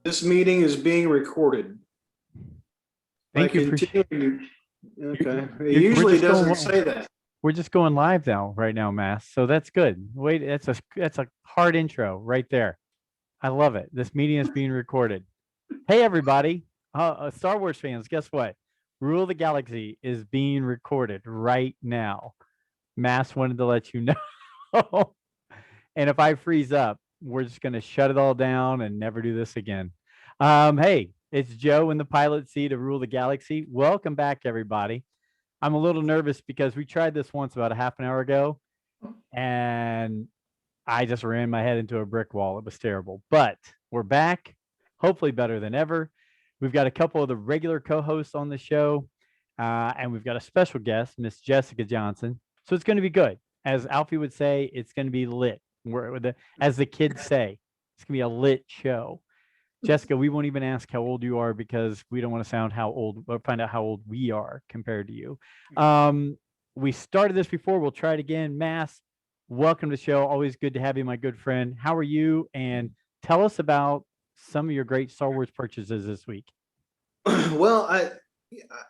This meeting is being recorded. Thank you for. Okay. It We're usually just doesn't going. say that. We're just going live now, right now, Mass. So that's good. Wait, that's a hard intro right there. I love it. This meeting is being recorded. Hey, everybody, Star Wars fans, guess what? Rule of the Galaxy is being recorded right now. Mass wanted to let you know. And if I freeze up, we're just going to shut it all down and never do this again. Hey, it's Joe in the pilot seat of Rule the Galaxy. Welcome back, everybody. I'm a little nervous because we tried this once about a half an hour ago, and I just ran my head into a brick wall. It was terrible. But we're back, hopefully better than ever. We've got a couple of the regular co-hosts on the show, and we've got a special guest, Miss Jessica Johnson. So it's going to be good. As Alfie would say, it's going to be lit. As the kids say, it's going to be a lit show. Jessica, we won't even ask how old you are because we don't want to find out how old we are compared to you. We started this before. We'll try it again. Mass, welcome to the show. Always good to have you, my good friend. How are you? And tell us about some of your great Star Wars purchases this week. Well,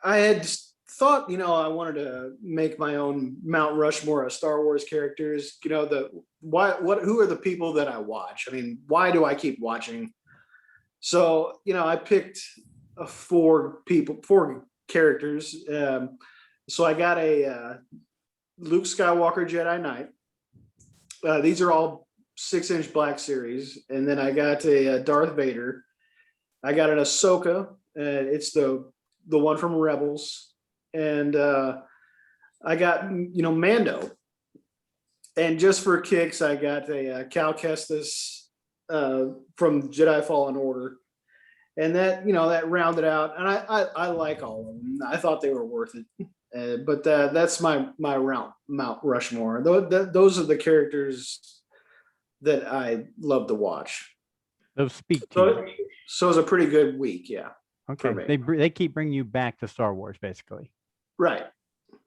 I had thought, I wanted to make my own Mount Rushmore of Star Wars characters. Who are the people that I watch? I mean, why do I keep watching? So, I picked four characters. So I got a Luke Skywalker Jedi Knight. These are all 6-inch Black Series. And then I got a Darth Vader. I got an Ahsoka. It's the one from Rebels. And I got, Mando. And just for kicks, I got a Cal Kestis from Jedi Fallen Order, and that rounded out. And I like all of them. I thought they were worth it. But that's my Mount Rushmore. Those are the characters that I love to watch. Those speak to you. So it was a pretty good week, yeah. Okay, they keep bringing you back to Star Wars, basically. Right.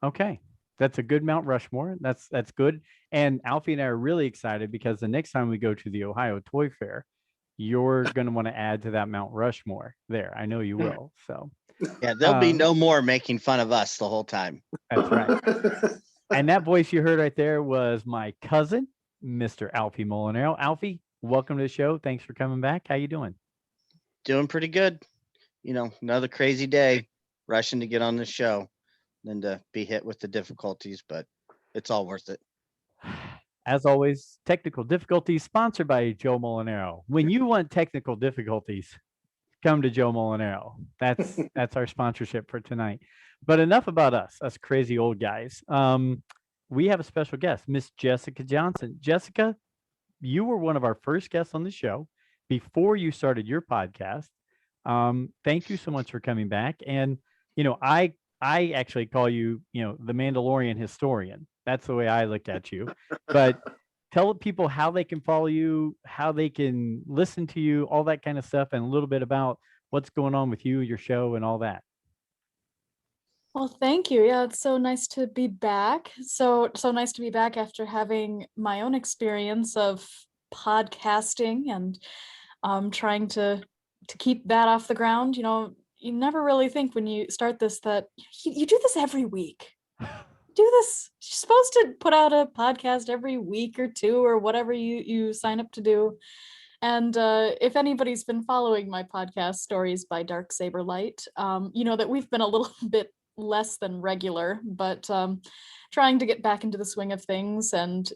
Okay. That's a good Mount Rushmore. That's good. And Alfie and I are really excited because the next time we go to the Ohio Toy Fair, you're going to want to add to that Mount Rushmore there. I know you will. So yeah, there'll be no more making fun of us the whole time. That's right. And that voice you heard right there was my cousin, Mr. Alfie Molinaro. Alfie, welcome to the show. Thanks for coming back. How you doing? Doing pretty good. Another crazy day, rushing to get on the show. Than to be hit with the difficulties, but it's all worth it. As always, technical difficulties sponsored by Joe Molinaro. When you want technical difficulties, come to Joe Molinaro. That's our sponsorship for tonight. But enough about us crazy old guys. We have a special guest, Miss Jessica Johnson. Jessica, you were one of our first guests on the show before you started your podcast. Thank you so much for coming back. And I actually call you, the Mandalorian historian. That's the way I look at you. But tell people how they can follow you, how they can listen to you, all that kind of stuff, and a little bit about what's going on with you, your show, and all that. Well, thank you. Yeah, it's so nice to be back. So nice to be back after having my own experience of podcasting and trying to keep that off the ground. You never really think when you start this that you do this every week. Do this. You're supposed to put out a podcast every week or two or whatever you sign up to do. And if anybody's been following my podcast, Stories by Dark Saber Light, that we've been a little bit less than regular, but trying to get back into the swing of things and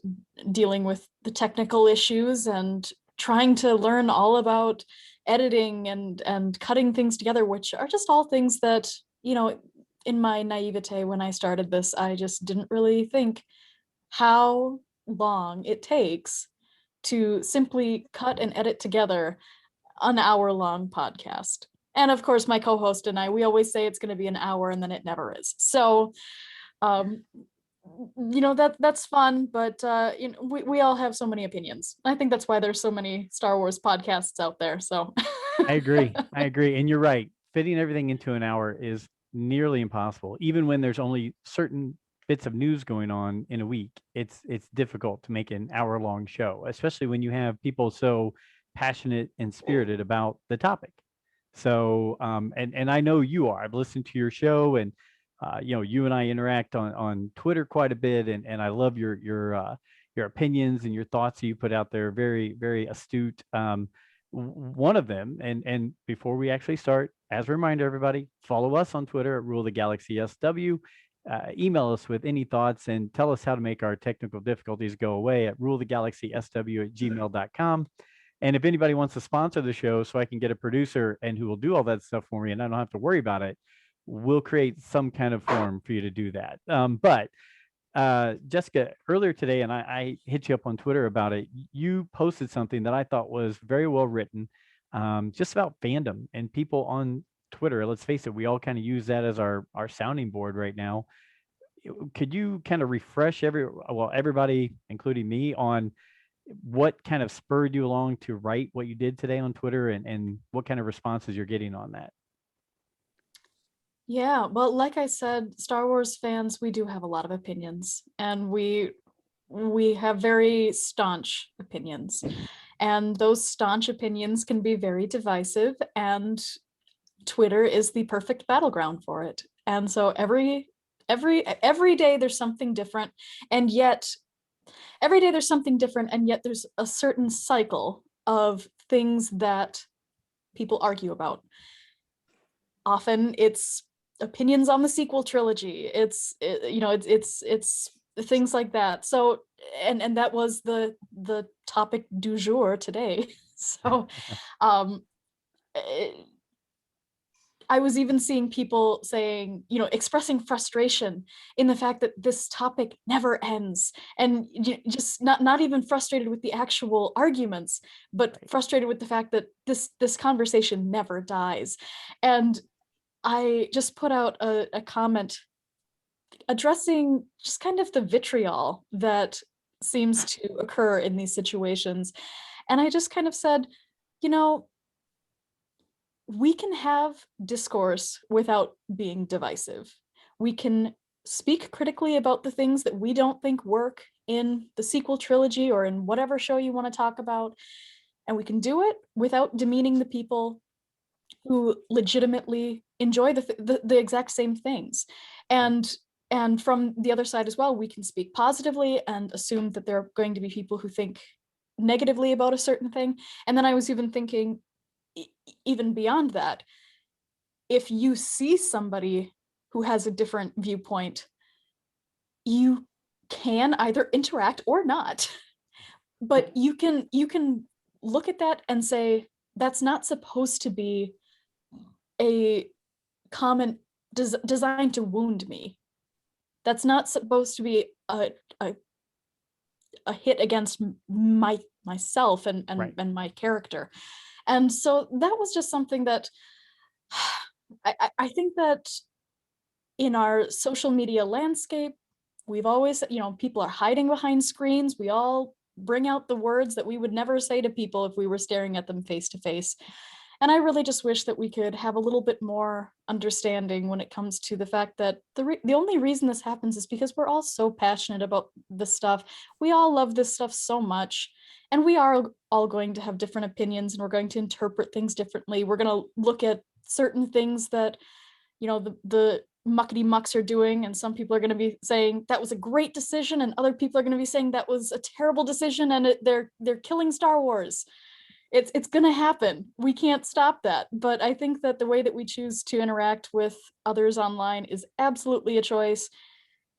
dealing with the technical issues and trying to learn all about editing and cutting things together, which are just all things that, in my naivete when I started this, I just didn't really think how long it takes to simply cut and edit together an hour-long podcast. And of course, my co-host and I, we always say it's going to be an hour and then it never is. So, that's fun, but we all have so many opinions. I think that's why there's so many Star Wars podcasts out there. So I agree. And you're right. Fitting everything into an hour is nearly impossible. Even when there's only certain bits of news going on in a week, it's difficult to make an hour-long show, especially when you have people so passionate and spirited about the topic. So, and I know you are. I've listened to your show, and you and I interact on Twitter quite a bit, and I love your opinions and your thoughts that you put out there. Very, very astute. One of them, and before we actually start, as a reminder, everybody, follow us on Twitter at Rule the Galaxy SW. Email us with any thoughts and tell us how to make our technical difficulties go away at ruletheGalaxySW@gmail.com. And if anybody wants to sponsor the show so I can get a producer and who will do all that stuff for me and I don't have to worry about it, we'll create some kind of form for you to do that. But Jessica, earlier today, and I hit you up on Twitter about it, you posted something that I thought was very well written, just about fandom and people on Twitter. Let's face it, we all kind of use that as our sounding board right now. Could you kind of refresh everybody, including me, on what kind of spurred you along to write what you did today on Twitter, and what kind of responses you're getting on that? Yeah, well, like I said, Star Wars fans, we do have a lot of opinions, and we have very staunch opinions. And those staunch opinions can be very divisive, and Twitter is the perfect battleground for it. And so every day there's something different, and yet every day there's something different, and yet there's a certain cycle of things that people argue about. Often it's opinions on the sequel trilogy. It's things like that. So and that was the topic du jour today. So I was even seeing people saying, expressing frustration in the fact that this topic never ends, and just not even frustrated with the actual arguments, but frustrated with the fact that this conversation never dies. And I just put out a comment addressing just kind of the vitriol that seems to occur in these situations. And I just kind of said, we can have discourse without being divisive. We can speak critically about the things that we don't think work in the sequel trilogy or in whatever show you want to talk about. And we can do it without demeaning the people who legitimately enjoy the exact same things. And from the other side as well, we can speak positively and assume that there are going to be people who think negatively about a certain thing. And then I was even thinking, even beyond that, if you see somebody who has a different viewpoint, you can either interact or not, but you can look at that and say, that's not supposed to be a comment designed to wound me. That's not supposed to be a hit against myself and my character. And so that was just something that I think that in our social media landscape, we've always, people are hiding behind screens. We all bring out the words that we would never say to people if we were staring at them face to face. And I really just wish that we could have a little bit more understanding when it comes to the fact that the only reason this happens is because we're all so passionate about this stuff. We all love this stuff so much. And we are all going to have different opinions, and we're going to interpret things differently. We're going to look at certain things that, the muckety mucks are doing, and some people are going to be saying that was a great decision, and other people are going to be saying that was a terrible decision, and they're killing Star Wars. It's going to happen. We can't stop that. But I think that the way that we choose to interact with others online is absolutely a choice.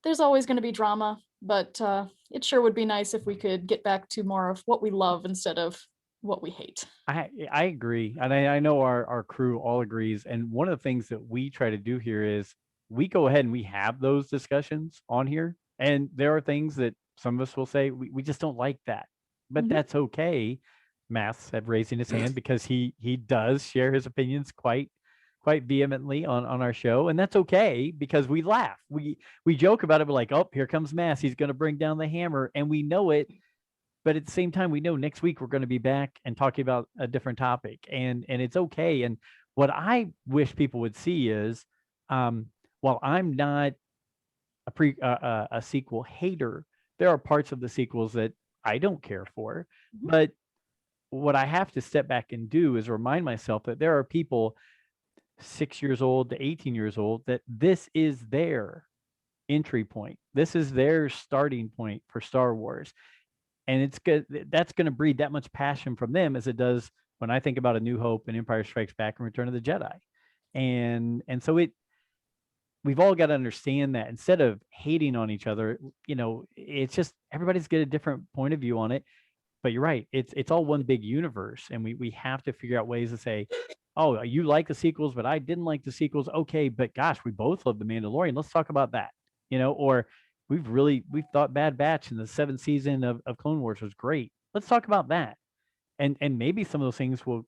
There's always going to be drama, but it sure would be nice if we could get back to more of what we love instead of what we hate. I agree. And I know our crew all agrees. And one of the things that we try to do here is we go ahead and we have those discussions on here. And there are things that some of us will say, we just don't like that. But that's okay. Mass have raising his hand because he does share his opinions quite vehemently on our show, and that's okay because we laugh, we joke about it. We're like, oh, here comes Mass, he's going to bring down the hammer, and we know it. But at the same time, we know next week we're going to be back and talking about a different topic, and it's okay. And what I wish people would see is, while I'm not a sequel hater, there are parts of the sequels that I don't care for, but what I have to step back and do is remind myself that there are people 6 years old to 18 years old that this is their entry point. This is their starting point for Star Wars. And it's good. That's going to breed that much passion from them as it does when I think about A New Hope and Empire Strikes Back and Return of the Jedi. And so we've all got to understand that instead of hating on each other, it's just everybody's got a different point of view on it. But you're right. It's all one big universe. And we have to figure out ways to say, oh, you like the sequels, but I didn't like the sequels. Okay, but gosh, we both love The Mandalorian. Let's talk about that. Or we've thought Bad Batch in the 7th season of Clone Wars was great. Let's talk about that. And maybe some of those things will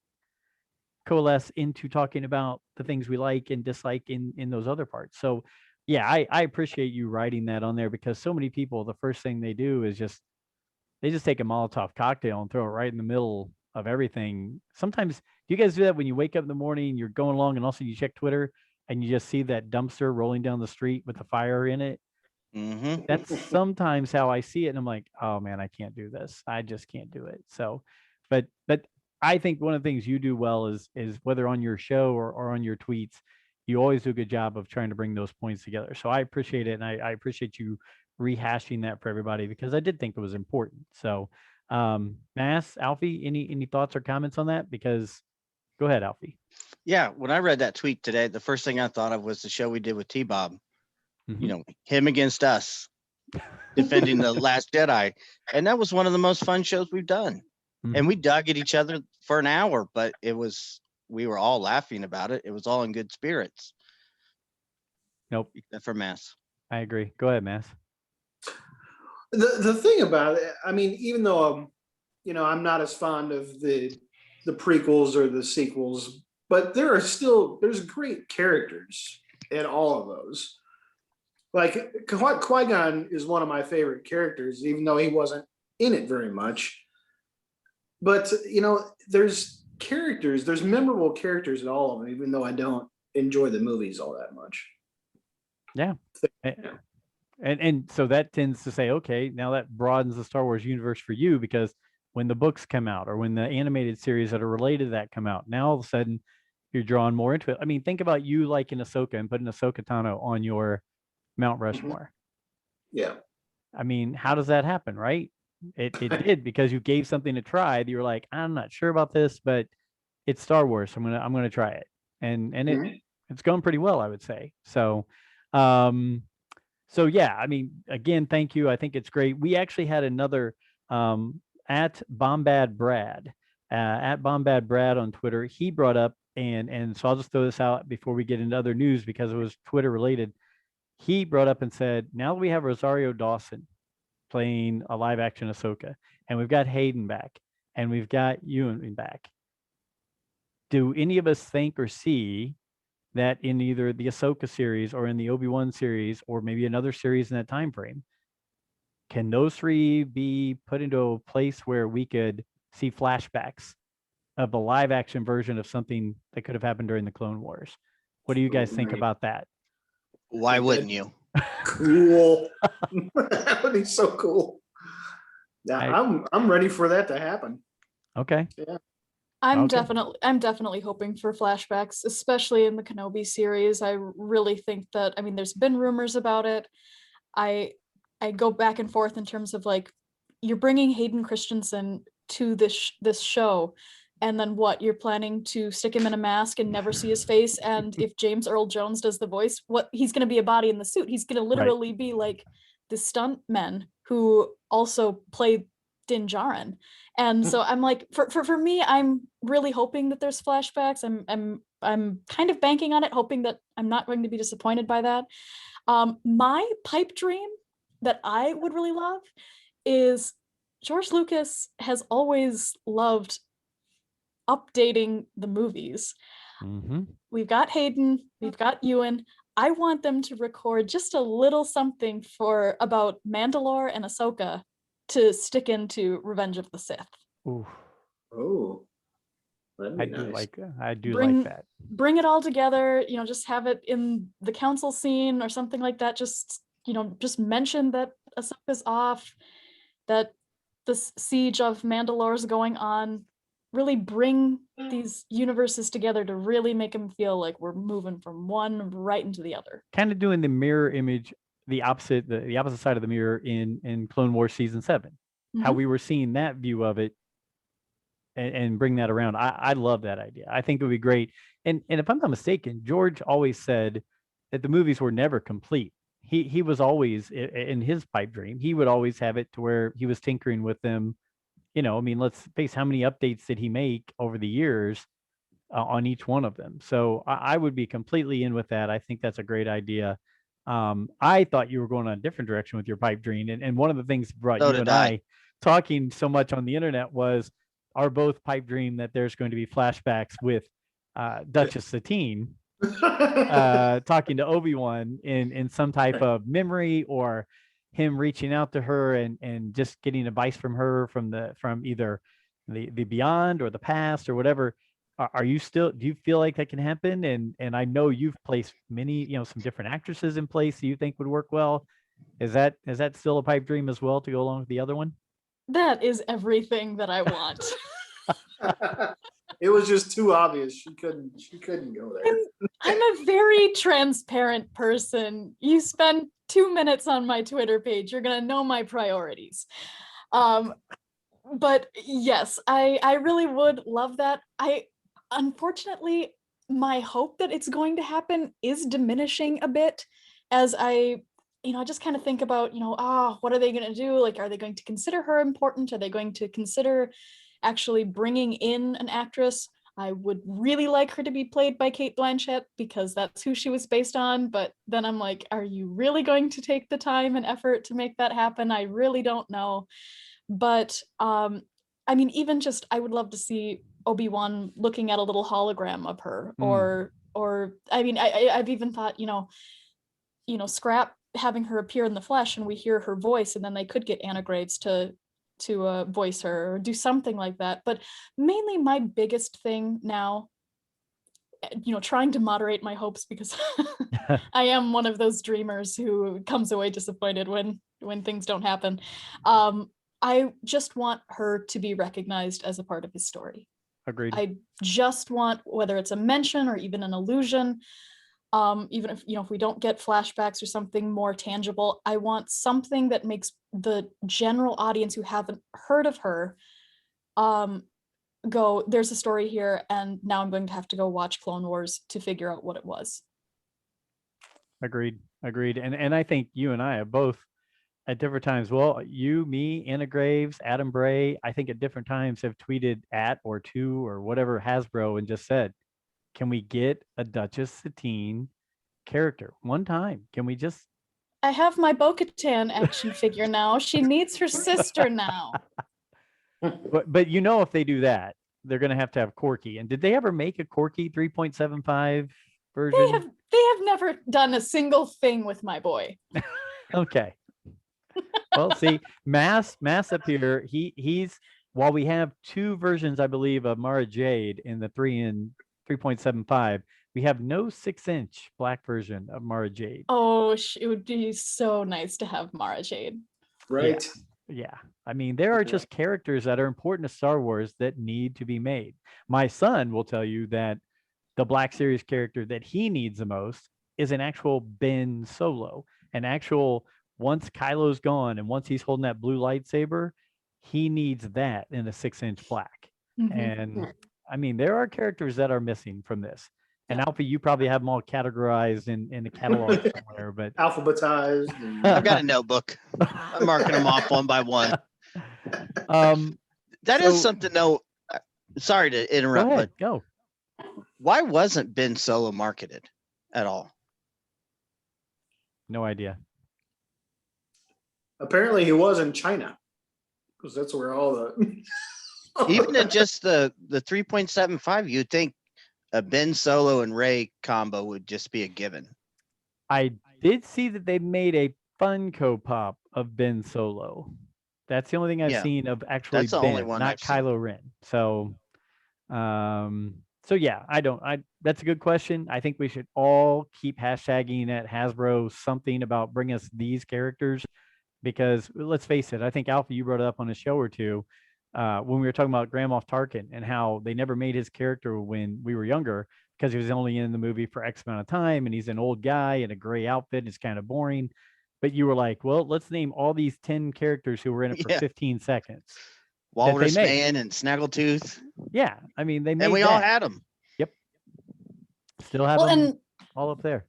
coalesce into talking about the things we like and dislike in those other parts. So yeah, I appreciate you writing that on there, because so many people, the first thing they do is they just take a Molotov cocktail and throw it right in the middle of everything. Sometimes, do you guys do that when you wake up in the morning, you're going along and also you check Twitter and you just see that dumpster rolling down the street with the fire in it? Mm-hmm. That's sometimes how I see it. And I'm like, oh man, I can't do this. I just can't do it. So, but I think one of the things you do well is whether on your show or on your tweets, you always do a good job of trying to bring those points together. So I appreciate it. And I appreciate you rehashing that for everybody, because I did think it was important. So, Mass, Alfie, any thoughts or comments on that? Because go ahead, Alfie. Yeah, when I read that tweet today, the first thing I thought of was the show we did with T-Bob. Mhm. Him against us, defending the Last Jedi, and that was one of the most fun shows we've done. And we dug at each other for an hour, but we were all laughing about it. It was all in good spirits. Nope. Except for Mass. I agree. Go ahead, Mass. The thing about it, I mean, even though I'm not as fond of the prequels or the sequels, but there's great characters in all of those. Like Qui-Gon is one of my favorite characters, even though he wasn't in it very much. But there's memorable characters in all of them, even though I don't enjoy the movies all that much. Yeah. And so that tends to say, okay, now that broadens the Star Wars universe for you, because when the books come out or when the animated series that are related to that come out, now all of a sudden you're drawn more into it. I mean, think about you liking Ahsoka and putting Ahsoka Tano on your Mount Rushmore. Yeah. I mean, how does that happen, right? It did, because you gave something a try. You were like, I'm not sure about this, but it's Star Wars. So I'm gonna try it. And it's going pretty well, I would say. So yeah, I mean, again, thank you. I think it's great. We actually had another at Bombad Brad on Twitter. He brought up, and so I'll just throw this out before we get into other news because it was Twitter related. He brought up and said, now that we have Rosario Dawson playing a live action Ahsoka, and we've got Hayden back, and we've got Ewan back, do any of us think or see that in either the Ahsoka series or in the Obi Wan series, or maybe another series in that time frame, can those three be put into a place where we could see flashbacks of the live action version of something that could have happened during the Clone Wars? What do you guys think about that? Why wouldn't you? Cool. That would be so cool. Yeah, I'm ready for that to happen. Okay. Yeah. I'm definitely hoping for flashbacks, especially in the Kenobi series. I really think that, I mean, there's been rumors about it. I go back and forth in terms of like, you're bringing Hayden Christensen to this show, and then what, you're planning to stick him in a mask and never see his face, and if James Earl Jones does the voice, what, he's going to be a body in the suit. He's going to literally be like the stunt men who also play Din Djarin. And so I'm like, for me, I'm really hoping that there's flashbacks. I'm kind of banking on it, hoping that I'm not going to be disappointed by that. My pipe dream that I would really love is George Lucas has always loved updating the movies. Mm-hmm. We've got Hayden, we've got Ewan. I want them to record just a little something about Mandalore and Ahsoka to stick into Revenge of the Sith. Ooh. Oh, I do like that. Bring it all together, just have it in the council scene or something like that. Just mention that Ahsoka's off, that the siege of Mandalore is going on. really bring these universes together to really make them feel like we're moving from one right into the other. Kind of doing the mirror image, the opposite side of the mirror in Clone Wars season 7. How we were seeing that view of it and bring that around. I love that idea. I think it would be great. And if I'm not mistaken, George always said that the movies were never complete. He was always in his pipe dream. He would always have it to where he was tinkering with them. You know, I mean, let's face how many updates did he make over the years on each one of them. So I would be completely in with that. I think that's a great idea. I thought you were going on a different direction with your pipe dream. And one of the things that brought So you did and I talking so much on the internet was our both pipe dream that there's going to be flashbacks with Duchess Satine talking to Obi Wan in some type of memory, or him reaching out to her and just getting advice from her from either the beyond or the past or whatever. Are you still, do you feel like that can happen? And I know you've placed many, some different actresses in place that you think would work well. Is that still a pipe dream as well to go along with the other one? That is everything that I want. It was just too obvious. She couldn't go there. I'm a very transparent person. You spend 2 minutes on my Twitter page, you're gonna know my priorities. But yes, I really would love that. Unfortunately, my hope that it's going to happen is diminishing a bit as I just kind of think about, what are they going to do? Like, are they going to consider her important? Are they going to consider actually bringing in an actress? I would really like her to be played by Cate Blanchett because that's who she was based on. But then I'm like, are you really going to take the time and effort to make that happen? I really don't know. But I mean, even just, I would love to see Obi Wan looking at a little hologram of her, or I mean, I've even thought, Scrap having her appear in the flesh and we hear her voice, and then they could get Anna Graves to voice her or do something like that. But mainly my biggest thing now, trying to moderate my hopes because I am one of those dreamers who comes away disappointed when things don't happen. I just want her to be recognized as a part of his story. Agreed. I just want, whether it's a mention or even an allusion, even if we don't get flashbacks or something more tangible, I want something that makes the general audience who haven't heard of her go, there's a story here, and now I'm going to have to go watch Clone Wars to figure out what it was. Agreed. And I think you and I have both at different times. Well, you, me, Anna Graves, Adam Bray, I think at different times have tweeted at or to or whatever Hasbro and just said, can we get a Duchess Satine character one time? Can we just? I have my Bo-Katan action figure now. She needs her sister now. But if they do that, they're going to have Corky. And did they ever make a Corky 3.75 version? They have never done a single thing with my boy. Okay. Well, see, Mass up here, he's, while we have two versions, I believe, of Mara Jade in the 3.75, we have no 6-inch black version of Mara Jade. Oh, it would be so nice to have Mara Jade. Right. Yeah. I mean, there are just characters that are important to Star Wars that need to be made. My son will tell you that the Black Series character that he needs the most is an actual Ben Solo, an actual, once Kylo's gone and once he's holding that blue lightsaber, he needs that in a 6-inch black. Mm-hmm. And I mean, there are characters that are missing from this. And Alfie, you probably have them all categorized in the catalog somewhere, but alphabetized. I've got a notebook. I'm marking them off one by one. That is something though. Sorry to interrupt, but go. Why wasn't Ben Solo marketed at all? No idea. Apparently he was in China, because that's where all the even in just the 3.75, you'd think a Ben Solo and Rey combo would just be a given. I did see that they made a Funko Pop of Ben Solo. That's the only thing I've seen of actually that's the Ben, only one not I've seen. Kylo Ren. So yeah, that's a good question. I think we should all keep hashtagging at Hasbro something about bring us these characters, because let's face it, I think Alpha, you brought it up on a show or two. when we were talking about Grand Moff Tarkin and how they never made his character when we were younger because he was only in the movie for X amount of time and he's an old guy in a gray outfit and it's kind of boring. But you were like, well, let's name all these 10 characters who were in it for Yeah. 15 seconds. Walrus made. Man and Snaggletooth. Yeah, I mean, they made And we that. all had them. Yep. Still have Well, them and all up there.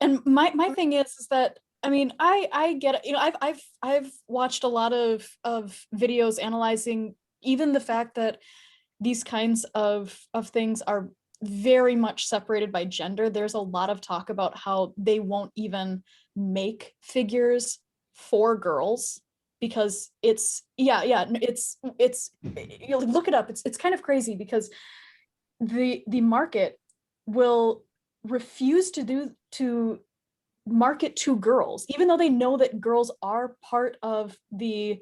and my thing is that I mean I get it. You know, I've watched a lot of videos analyzing even the fact that these kinds of things are very much separated by gender. There's a lot of talk about how they won't even make figures for girls because it's it's you look it up. It's kind of crazy because the market will refuse to market to girls, even though they know that girls are part of the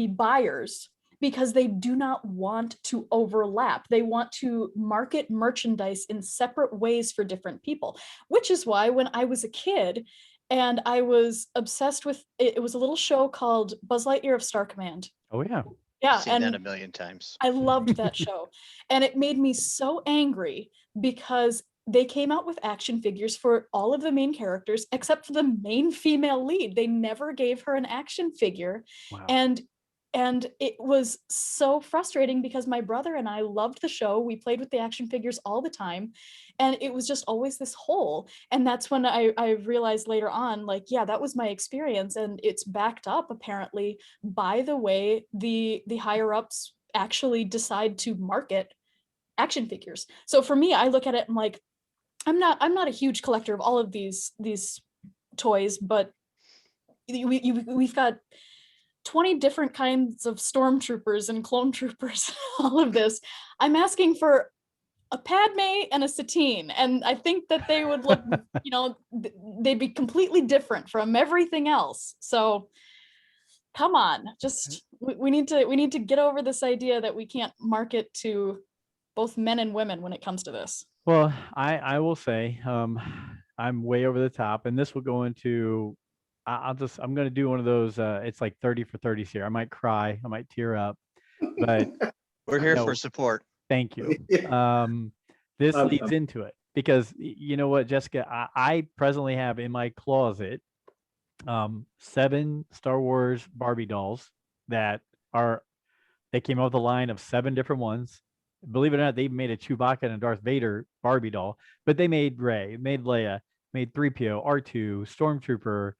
buyers, because they do not want to overlap. They want to market merchandise in separate ways for different people, which is why when I was a kid and I was obsessed with it was a little show called Buzz Lightyear of Star Command. Oh, yeah. Yeah, Seen that and a million times. I loved that show. And it made me so angry because they came out with action figures for all of the main characters except for the main female lead. They never gave her an action figure. Wow. And it was so frustrating because my brother and I loved the show. We played with the action figures all the time. And it was just always this hole. And that's when I realized later on, like, yeah, that was my experience. And it's backed up apparently by the way the higher ups actually decide to market action figures. So for me, I look at it and like, I'm not a huge collector of all of these toys, but we've got 20 different kinds of stormtroopers and clone troopers, all of this. I'm asking for a Padme and a Satine, and I think that they would look, you know, they'd be completely different from everything else. So come on, just we need to get over this idea that we can't market to both men and women when it comes to this. Well, I will say I'm way over the top, and this will go into I'm going to do one of those it's like 30 for 30s here. I might cry, I might tear up, but We're here No. for support. thank you. Yeah. This I'm- leads into it because you know what, Jessica, I presently have in my closet 7 Star Wars Barbie dolls that they came out with a line of 7 different ones. Believe it or not, they made a Chewbacca and a Darth Vader Barbie doll, but they made Rey, made Leia, made 3PO, R2, Stormtrooper,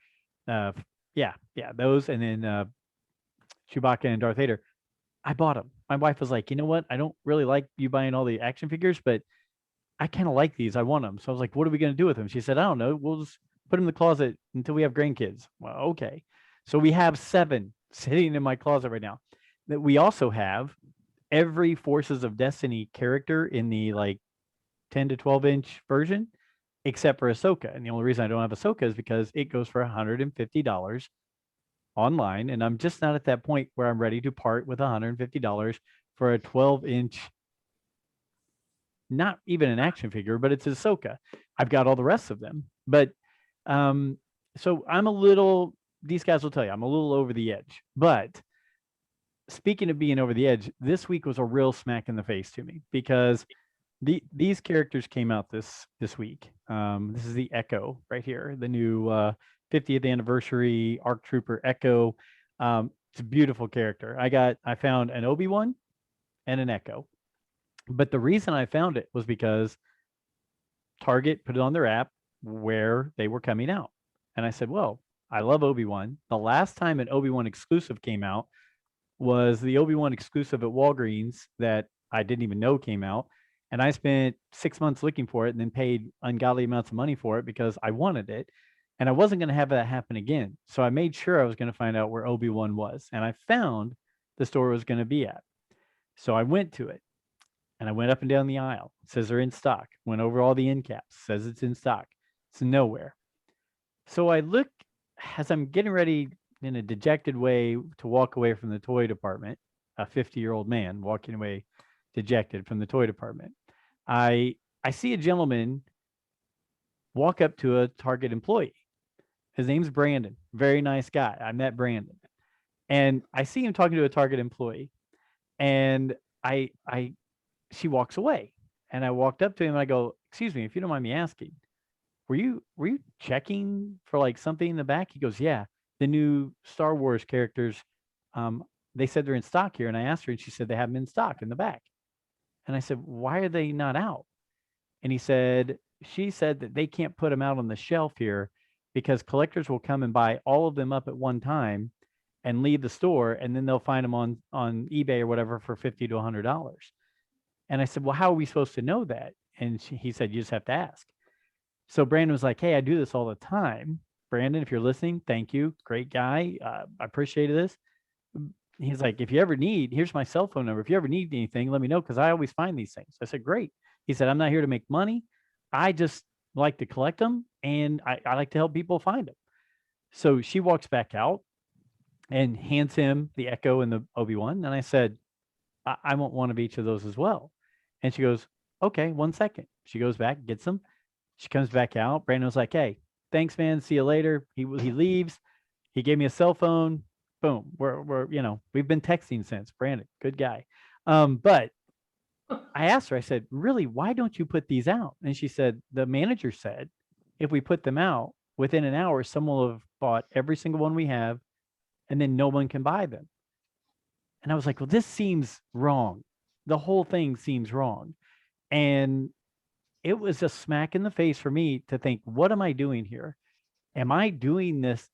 those, and then Chewbacca and Darth Vader. I bought them. My wife was like, you know what? I don't really like you buying all the action figures, but I kind of like these. I want them. So I was like, what are we going to do with them? She said, I don't know. We'll just put them in the closet until we have grandkids. Well, okay. So we have 7 sitting in my closet right now. That we also have every Forces of Destiny character in the like 10 to 12 inch version, except for Ahsoka. And the only reason I don't have Ahsoka is because it goes for $150 online. And I'm just not at that point where I'm ready to part with $150 for a 12-inch, not even an action figure, but it's Ahsoka. I've got all the rest of them. But so I'm a little, these guys will tell you, I'm a little over the edge. But speaking of being over the edge, this week was a real smack in the face to me because these characters came out this week. This is the Echo right here, the new 50th anniversary ARC Trooper Echo. It's a beautiful character. I found an Obi Wan and an Echo, but the reason I found it was because Target put it on their app where they were coming out, and I said, well, I love Obi Wan. The last time an Obi Wan exclusive came out was the Obi Wan exclusive at Walgreens that I didn't even know came out. And I spent 6 months looking for it and then paid ungodly amounts of money for it because I wanted it. And I wasn't going to have that happen again. So I made sure I was going to find out where Obi-Wan was. And I found the store it was going to be at. So I went to it and I went up and down the aisle. It says they're in stock. Went over all the end caps. Says it's in stock. It's nowhere. So I look as I'm getting ready in a dejected way to walk away from the toy department, a 50-year-old man walking away dejected from the toy department. I see a gentleman walk up to a Target employee. His name's Brandon. Very nice guy. I met Brandon. And I see him talking to a Target employee, and she walks away, and I walked up to him and I go, "Excuse me, if you don't mind me asking, were you checking for like something in the back?" He goes, "Yeah, the new Star Wars characters. They said they're in stock here." And I asked her, and she said they have them in stock in the back. And I said, "Why are they not out?" And she said that they can't put them out on the shelf here because collectors will come and buy all of them up at one time and leave the store, and then they'll find them on eBay or whatever for $50 to $100. And I said, "Well, how are we supposed to know that?" And he said, "You just have to ask." So Brandon was like, "Hey, I do this all the time. Brandon, if you're listening, thank you. Great guy. I appreciated this." He's like, "If you ever need, here's my cell phone number. If you ever need anything, let me know, because I always find these things." I said, "Great." He said, "I'm not here to make money. I just like to collect them, and I like to help people find them." So she walks back out and hands him the Echo and the Obi Wan. And I said, I want one of each of those as well." And she goes, "Okay, 1 second." She goes back, gets them. She comes back out. Brandon was like, "Hey, thanks, man. See you later." He leaves. He gave me a cell phone. Boom. We're we've been texting since. Brandon, good guy. But I asked her, I said, "Really, why don't you put these out?" And she said, "The manager said if we put them out within an hour, someone will have bought every single one we have, and then no one can buy them." And I was like, "Well, this seems wrong. The whole thing seems wrong." And it was a smack in the face for me to think, what am I doing here? Am I doing this?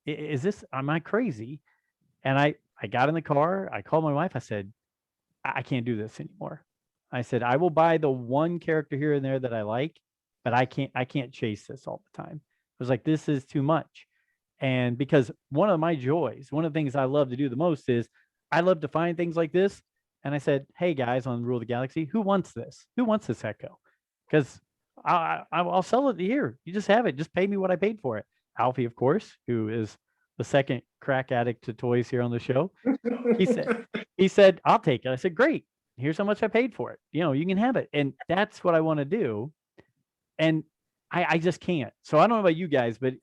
Am I crazy? And I got in the car. I called my wife. I said, I can't do this anymore. I said, I will buy the one character here and there that I like, but I can't chase this all the time. I was like, this is too much. And because one of my joys, one of the things I love to do the most is I love to find things like this. And I said, "Hey guys, on Rule of the Galaxy, who wants this? Who wants this Echo? Because I'll sell it here. You just have it. Just pay me what I paid for it." Alfie, of course, who is the second crack addict to toys here on the show, he said, "I'll take it." I said, "Great. Here's how much I paid for it. You can have it." And that's what I want to do. And I just can't. So I don't know about you guys, but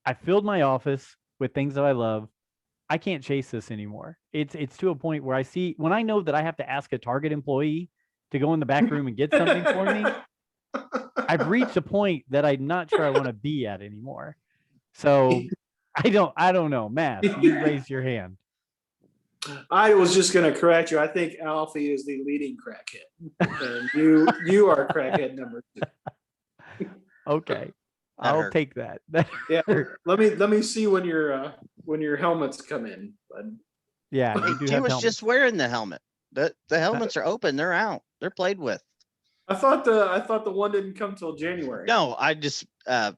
I filled my office with things that I love. I can't chase this anymore. It's to a point where when I know that I have to ask a Target employee to go in the back room and get something for me, I've reached a point that I'm not sure I want to be at anymore. So I don't know. Matt, you raised your hand. I was just going to correct you. I think Alfie is the leading crackhead, and you are crackhead number 2. Okay, I'll take that. Yeah, let me see when your helmets come in, bud. Yeah, He was just wearing the helmet. The helmets are open. They're out. They're played with. I thought the one didn't come till January. No, I just the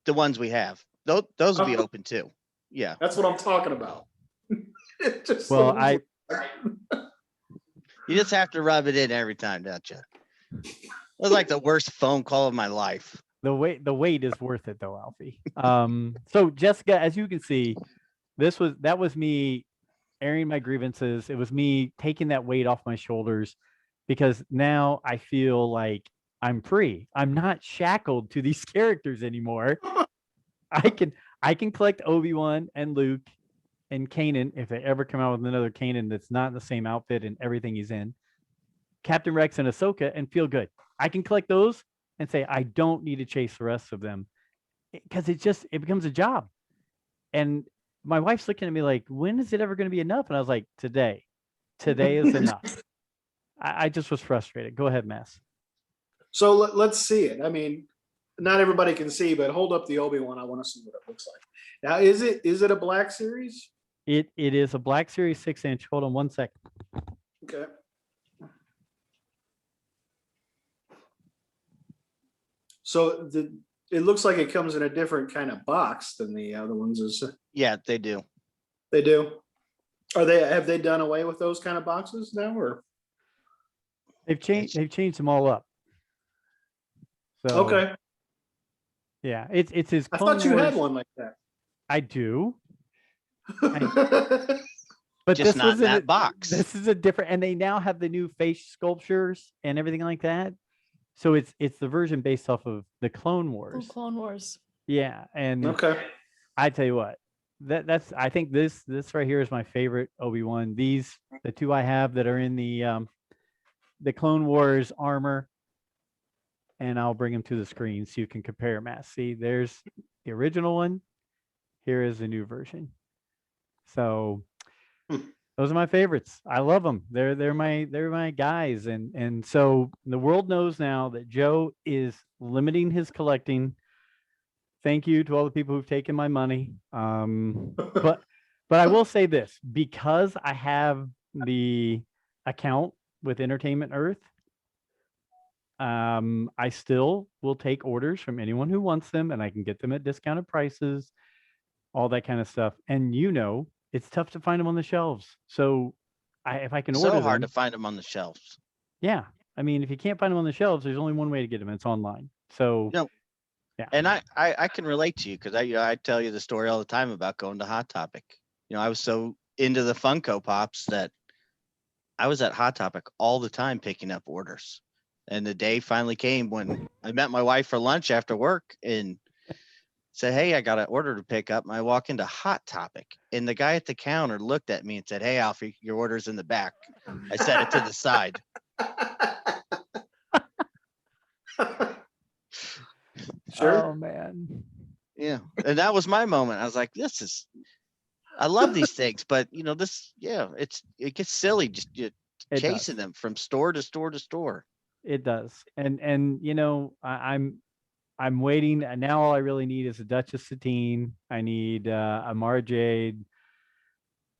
ones we have. Those will be open too. Yeah, that's what I'm talking about. Well, you just have to rub it in every time, don't you? It was like the worst phone call of my life. The wait is worth it though, Alfie. So Jessica, as you can see, that was me airing my grievances. It was me taking that weight off my shoulders, because now I feel like I'm free. I'm not shackled to these characters anymore. I can collect Obi-Wan and Luke and Kanan if they ever come out with another Kanan that's not in the same outfit and everything he's in. Captain Rex and Ahsoka, and feel good. I can collect those and say I don't need to chase the rest of them, because it becomes a job. And my wife's looking at me like, when is it ever going to be enough? And I was like, today is enough. I just was frustrated. Go ahead, Mass. So let's see it. I mean, not everybody can see, but hold up the Obi-Wan. I want to see what it looks like. Now, is it a black series? It is a Black Series 6-inch. Hold on 1 second. Okay. So it looks like it comes in a different kind of box than the other ones. Yeah, they do. They do. Have they done away with those kind of boxes now, or? They've changed them all up. So Okay. Yeah, it's his. I thought you had one like that. I do. But just not in that box. This is a different, and they now have the new face sculptures and everything like that. So it's the version based off of the Clone Wars. Clone Wars. Yeah, and okay. I tell you what, that's I think this right here is my favorite Obi-Wan. The two I have that are in the Clone Wars armor, and I'll bring them to the screen so you can compare, Matt. See, there's the original one. Here is the new version. So those are my favorites. I love them. They're my guys, and so the world knows now that Joe is limiting his collecting. Thank you to all the people who've taken my money. But I will say this, because I have the account with Entertainment Earth, I still will take orders from anyone who wants them, and I can get them at discounted prices, all that kind of stuff. And it's tough to find them on the shelves. So if I can order So them, hard to find them on the shelves. yeah. I mean, if you can't find them on the shelves, there's only one way to get them. It's online. So yeah. And I can relate to you because I tell you the story all the time about going to Hot Topic. I was so into the Funko Pops that I was at Hot Topic all the time picking up orders. And the day finally came when I met my wife for lunch after work and said, "Hey, I got an order to pick up." And I walk into Hot Topic, and the guy at the counter looked at me and said, "Hey, Alfie, your order's in the back." I set it to the side. Sure. Oh man. Yeah. And that was my moment. I was like, I love these things, but it gets silly just chasing them from store to store to store. It does. And I'm waiting. And now all I really need is a Duchess Satine. I need a Mara Jade.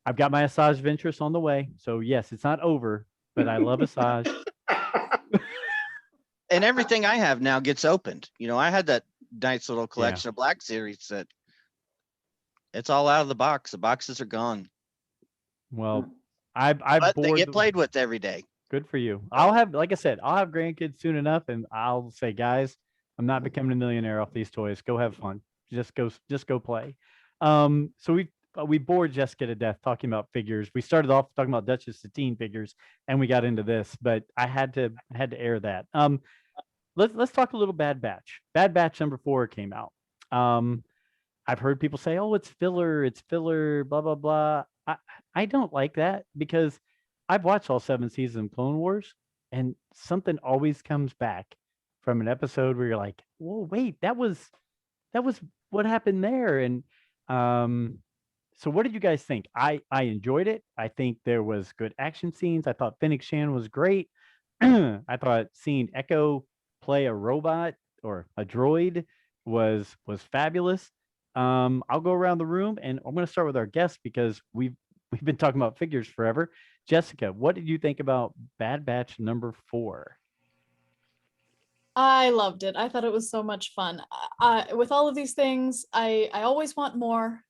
I've got my Asajj Ventress on the way. So yes, it's not over, but I love Asajj. And everything I have now gets opened. I had that nice little collection of Black Series that it's all out of the box. The boxes are gone. Well, but they get played with every day. Good for you. I'll have grandkids soon enough, and I'll say, guys, I'm not becoming a millionaire off these toys. Go have fun. Just go play. So we bored Jessica to death talking about figures. We started off talking about Duchess Satine figures, and we got into this, but I had to air that. Let's talk a little Bad Batch. Bad Batch number 4 came out. I've heard people say, "Oh, it's filler, blah blah blah." I don't like that because I've watched all 7 seasons of Clone Wars, and something always comes back from an episode where you're like, "Whoa, wait, that was what happened there." And so what did you guys think? I enjoyed it. I think there was good action scenes. I thought Fennec Shan was great. I thought seeing Echo play a robot or a droid was fabulous. I'll go around the room, and I'm going to start with our guest because we've been talking about figures forever. Jessica, what did you think about Bad Batch number 4? I loved it. I thought it was so much fun. With all of these things, I always want more.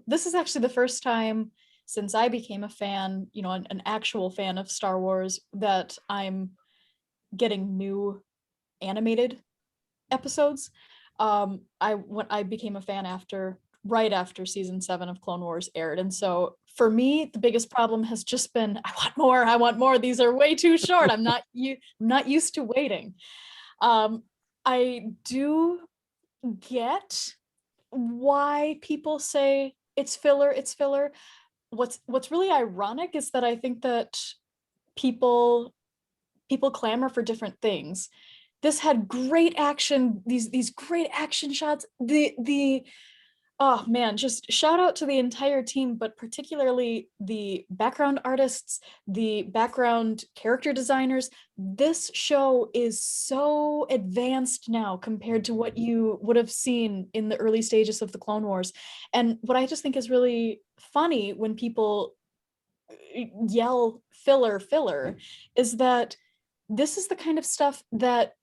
This is actually the first time since I became a fan, an actual fan of Star Wars, that I'm getting new animated episodes. I became a fan right after season 7 of Clone Wars aired, and so for me the biggest problem has just been I want more. These are way too short. I'm not used to waiting. I do get why people say it's filler. What's really ironic is that I think that people clamor for different things. This had great action, these great action shots. Oh man, just shout out to the entire team, but particularly the background artists, the background character designers. This show is so advanced now compared to what you would have seen in the early stages of the Clone Wars. And what I just think is really funny when people yell filler is that this is the kind of stuff that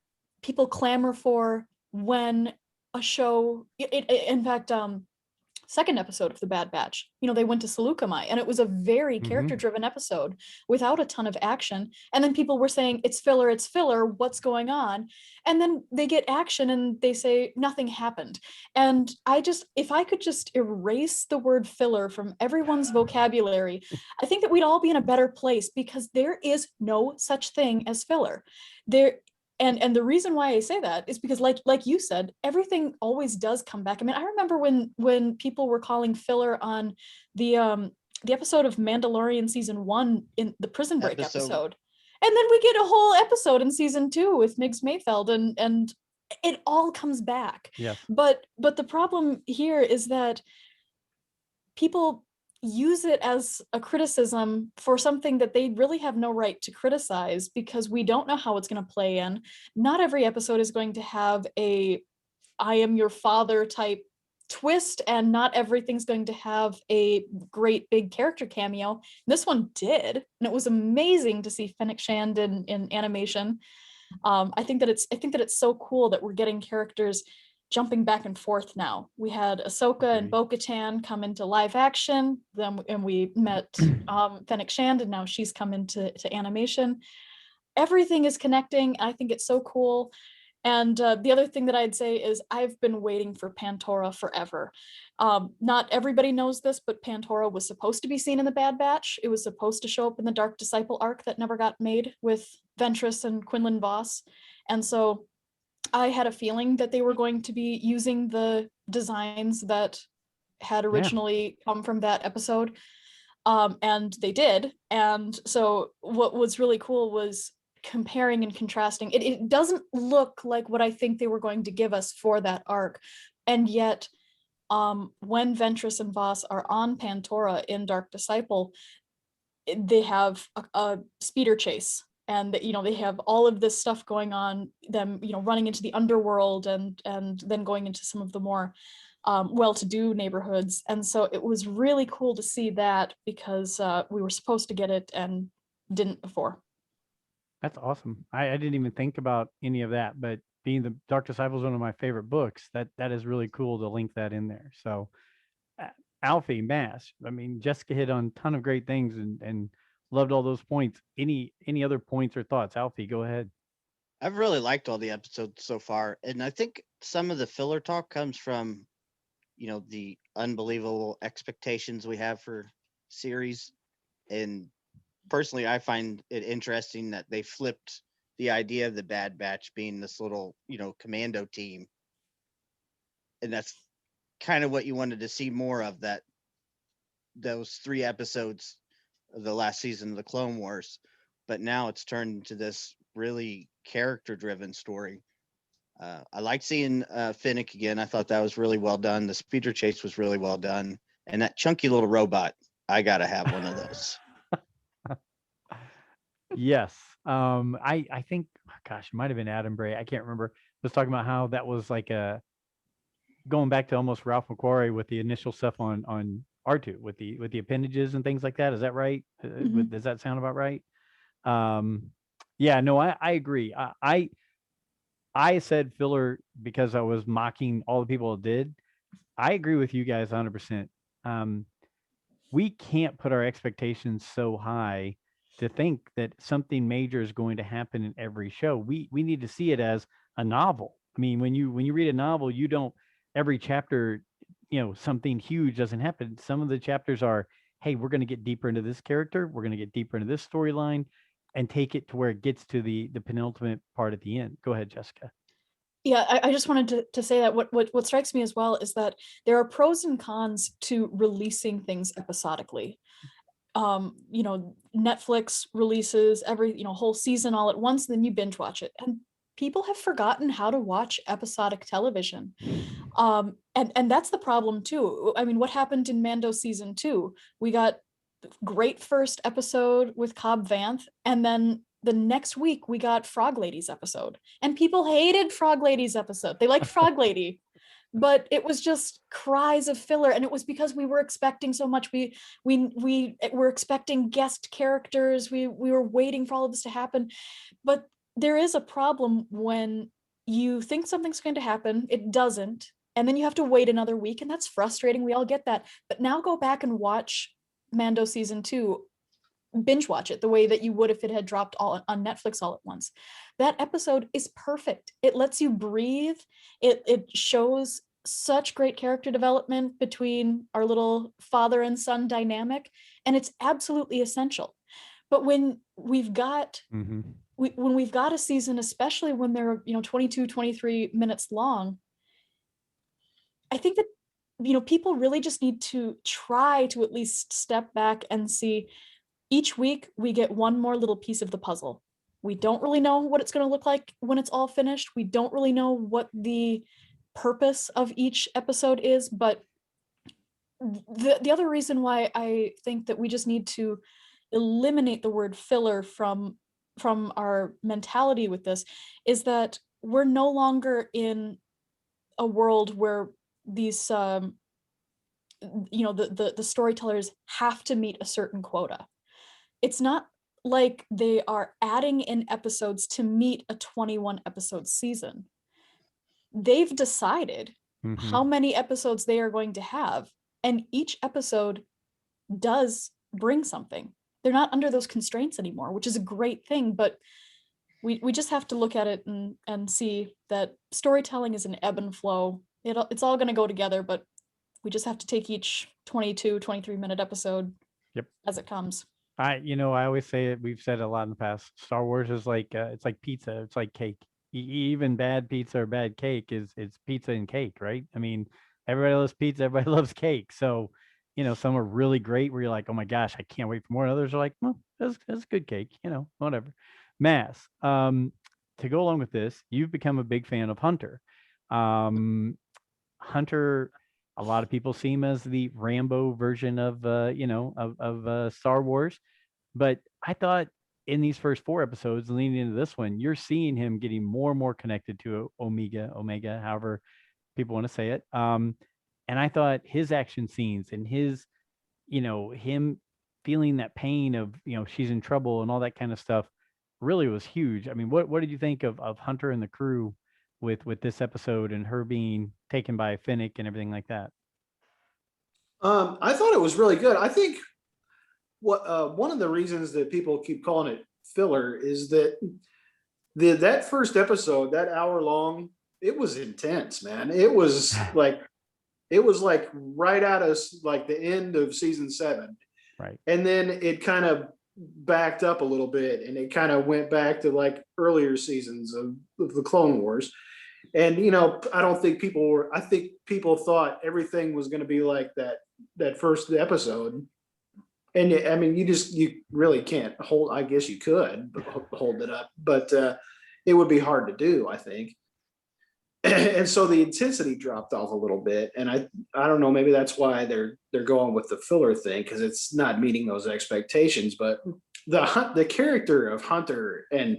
people clamor for when a show, in fact, second episode of the Bad Batch, they went to Seleucami, and it was a very character-driven episode without a ton of action. And then people were saying, it's filler, what's going on? And then they get action and they say nothing happened. And if I could just erase the word filler from everyone's vocabulary, I think that we'd all be in a better place, because there is no such thing as filler. And the reason why I say that is because like you said, everything always does come back. I mean, I remember when people were calling filler on the episode of Mandalorian season 1 in the prison break episode. And then we get a whole episode in season 2 with Migs Mayfeld, and it all comes back. Yes. But the problem here is that people use it as a criticism for something that they really have no right to criticize, because we don't know how it's going to play in. Not every episode is going to have a I am your father type twist, and not everything's going to have a great big character cameo. This one did, and it was amazing to see Fennec Shand in animation. I think that it's so cool that we're getting characters jumping back and forth now. We had Ahsoka and Bo-Katan come into live action, and we met Fennec Shand, and now she's come into animation. Everything is connecting. I think it's so cool. And the other thing that I'd say is I've been waiting for Pantora forever. Not everybody knows this, but Pantora was supposed to be seen in the Bad Batch. It was supposed to show up in the Dark Disciple arc that never got made with Ventress and Quinlan Vos. And so I had a feeling that they were going to be using the designs that had originally come from that episode. And they did. And so what was really cool was comparing and contrasting. It doesn't look like what I think they were going to give us for that arc. And yet, when Ventress and Vos are on Pantora in Dark Disciple, they have a speeder chase. And they have all of this stuff going on, them running into the underworld and then going into some of the more well-to-do neighborhoods. And so it was really cool to see that, because we were supposed to get it and didn't before. That's awesome. I didn't even think about any of that, but being the Dark Disciple is one of my favorite books, that is really cool to link that in there. So Alfie, Mass, I mean, Jessica hit on a ton of great things and loved all those points. Any other points or thoughts? Alfie, go ahead. I've really liked all the episodes so far, and I think some of the filler talk comes from, the unbelievable expectations we have for series. And personally, I find it interesting that they flipped the idea of the Bad Batch being this little, commando team, and that's kind of what you wanted to see more of, those 3 episodes of the last season of the Clone Wars. But now it's turned into this really character-driven story. I liked seeing Fennec again. I thought that was really well done. The speeder chase was really well done, and that chunky little robot, I gotta have one of those. Yes. I think, gosh, it might have been Adam Bray, I can't remember, was talking about how that was like going back to almost Ralph McQuarrie with the initial stuff on R2 with the appendages and things like that. Is that right? Mhm. Does that sound about right? Yeah, no, I agree. I said filler because I was mocking all the people that did. I agree with you guys 100%. We can't put our expectations so high to think that something major is going to happen in every show. We need to see it as a novel. I mean, when you read a novel, you don't every chapter, something huge doesn't happen. Some of the chapters are, hey, we're going to get deeper into this character, we're going to get deeper into this storyline, and take it to where it gets to the penultimate part at the end. Go ahead, Jessica. Yeah, I just wanted to say that what strikes me as well is that there are pros and cons to releasing things episodically. Netflix releases every whole season all at once, then you binge watch it, and people have forgotten how to watch episodic television. And that's the problem too. I mean, what happened in Mando season 2? We got great first episode with Cobb Vanth, and then the next week we got Frog Lady's episode, and people hated Frog Lady's episode. They liked Frog Lady, but it was just cries of filler, and it was because we were expecting so much. We were expecting guest characters. We were waiting for all of this to happen. But there is a problem when you think something's going to happen, it doesn't, and then you have to wait another week, and that's frustrating. We all get that. But now go back and watch Mando season 2, binge watch it the way that you would if it had dropped all on Netflix all at once. That episode is perfect. It lets you breathe. It shows such great character development between our little father and son dynamic, and it's absolutely essential. But when we've got when we've got a season, especially when they're, 22, 23 minutes long, I think that, people really just need to try to at least step back and see each week we get one more little piece of the puzzle. We don't really know what it's going to look like when it's all finished. We don't really know what the purpose of each episode is, but the other reason why I think that we just need to eliminate the word filler from our mentality with this is that we're no longer in a world where these the storytellers have to meet a certain quota. It's not like they are adding in episodes to meet a 21 episode season. They've decided how many episodes they are going to have, and each episode does bring something. They're not under those constraints anymore, which is a great thing, but we just have to look at it and see that storytelling is an ebb and flow. It's all going to go together, but we just have to take each 22, 23-minute episode as it comes. I always say it. We've said it a lot in the past. Star Wars is like it's like pizza. It's like cake. Even bad pizza or bad cake is pizza and cake, right? I mean, everybody loves pizza. Everybody loves cake. So, some are really great where you're like, oh my gosh, I can't wait for more. And others are like, well, that's good cake. Whatever. Mass. To go along with this, you've become a big fan of Hunter. Hunter. A lot of people see him as the Rambo version of Star Wars, but I thought in these first 4 episodes leading into this one, you're seeing him getting more and more connected to Omega, however people want to say it. And I thought his action scenes and his, him feeling that pain of, she's in trouble and all that kind of stuff really was huge. I mean, what did you think of Hunter and the crew with this episode and her being taken by Finnick and everything like that? I thought it was really good. I think what one of the reasons that people keep calling it filler is that that first episode, that hour long, it was intense, man. It was like right out of like the end of season 7. Right. And then it kind of backed up a little bit and it kind of went back to like earlier seasons of the Clone Wars. And I don't think I think people thought everything was going to be like that first episode. And I mean, you really can't hold, I guess you could hold it up, but it would be hard to do, I think. And so the intensity dropped off a little bit. And I don't know, maybe that's why they're going with the filler thing, because it's not meeting those expectations. But the character of Hunter and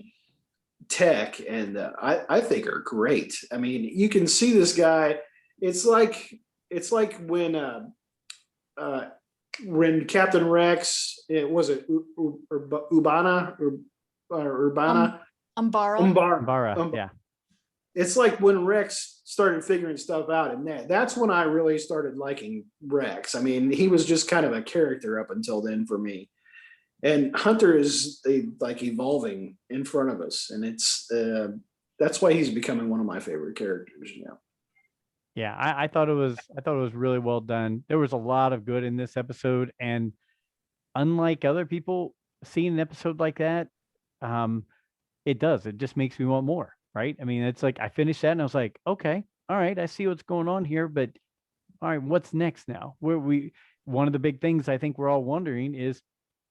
Tech and I think are great. I mean, you can see this guy. It's like when Captain Rex, was it Urbana or Urbana? Umbara. Yeah. It's like when Rex started figuring stuff out, and that's when I really started liking Rex. I mean, he was just kind of a character up until then for me. And Hunter is like evolving in front of us, and it's that's why he's becoming one of my favorite characters. Yeah, I thought it was really well done. There was a lot of good in this episode, and unlike other people seeing an episode like that, it just makes me want more. Right? I mean, it's like I finished that and I was like, okay, all right, I see what's going on here, but all right, what's next now? One of the big things I think we're all wondering is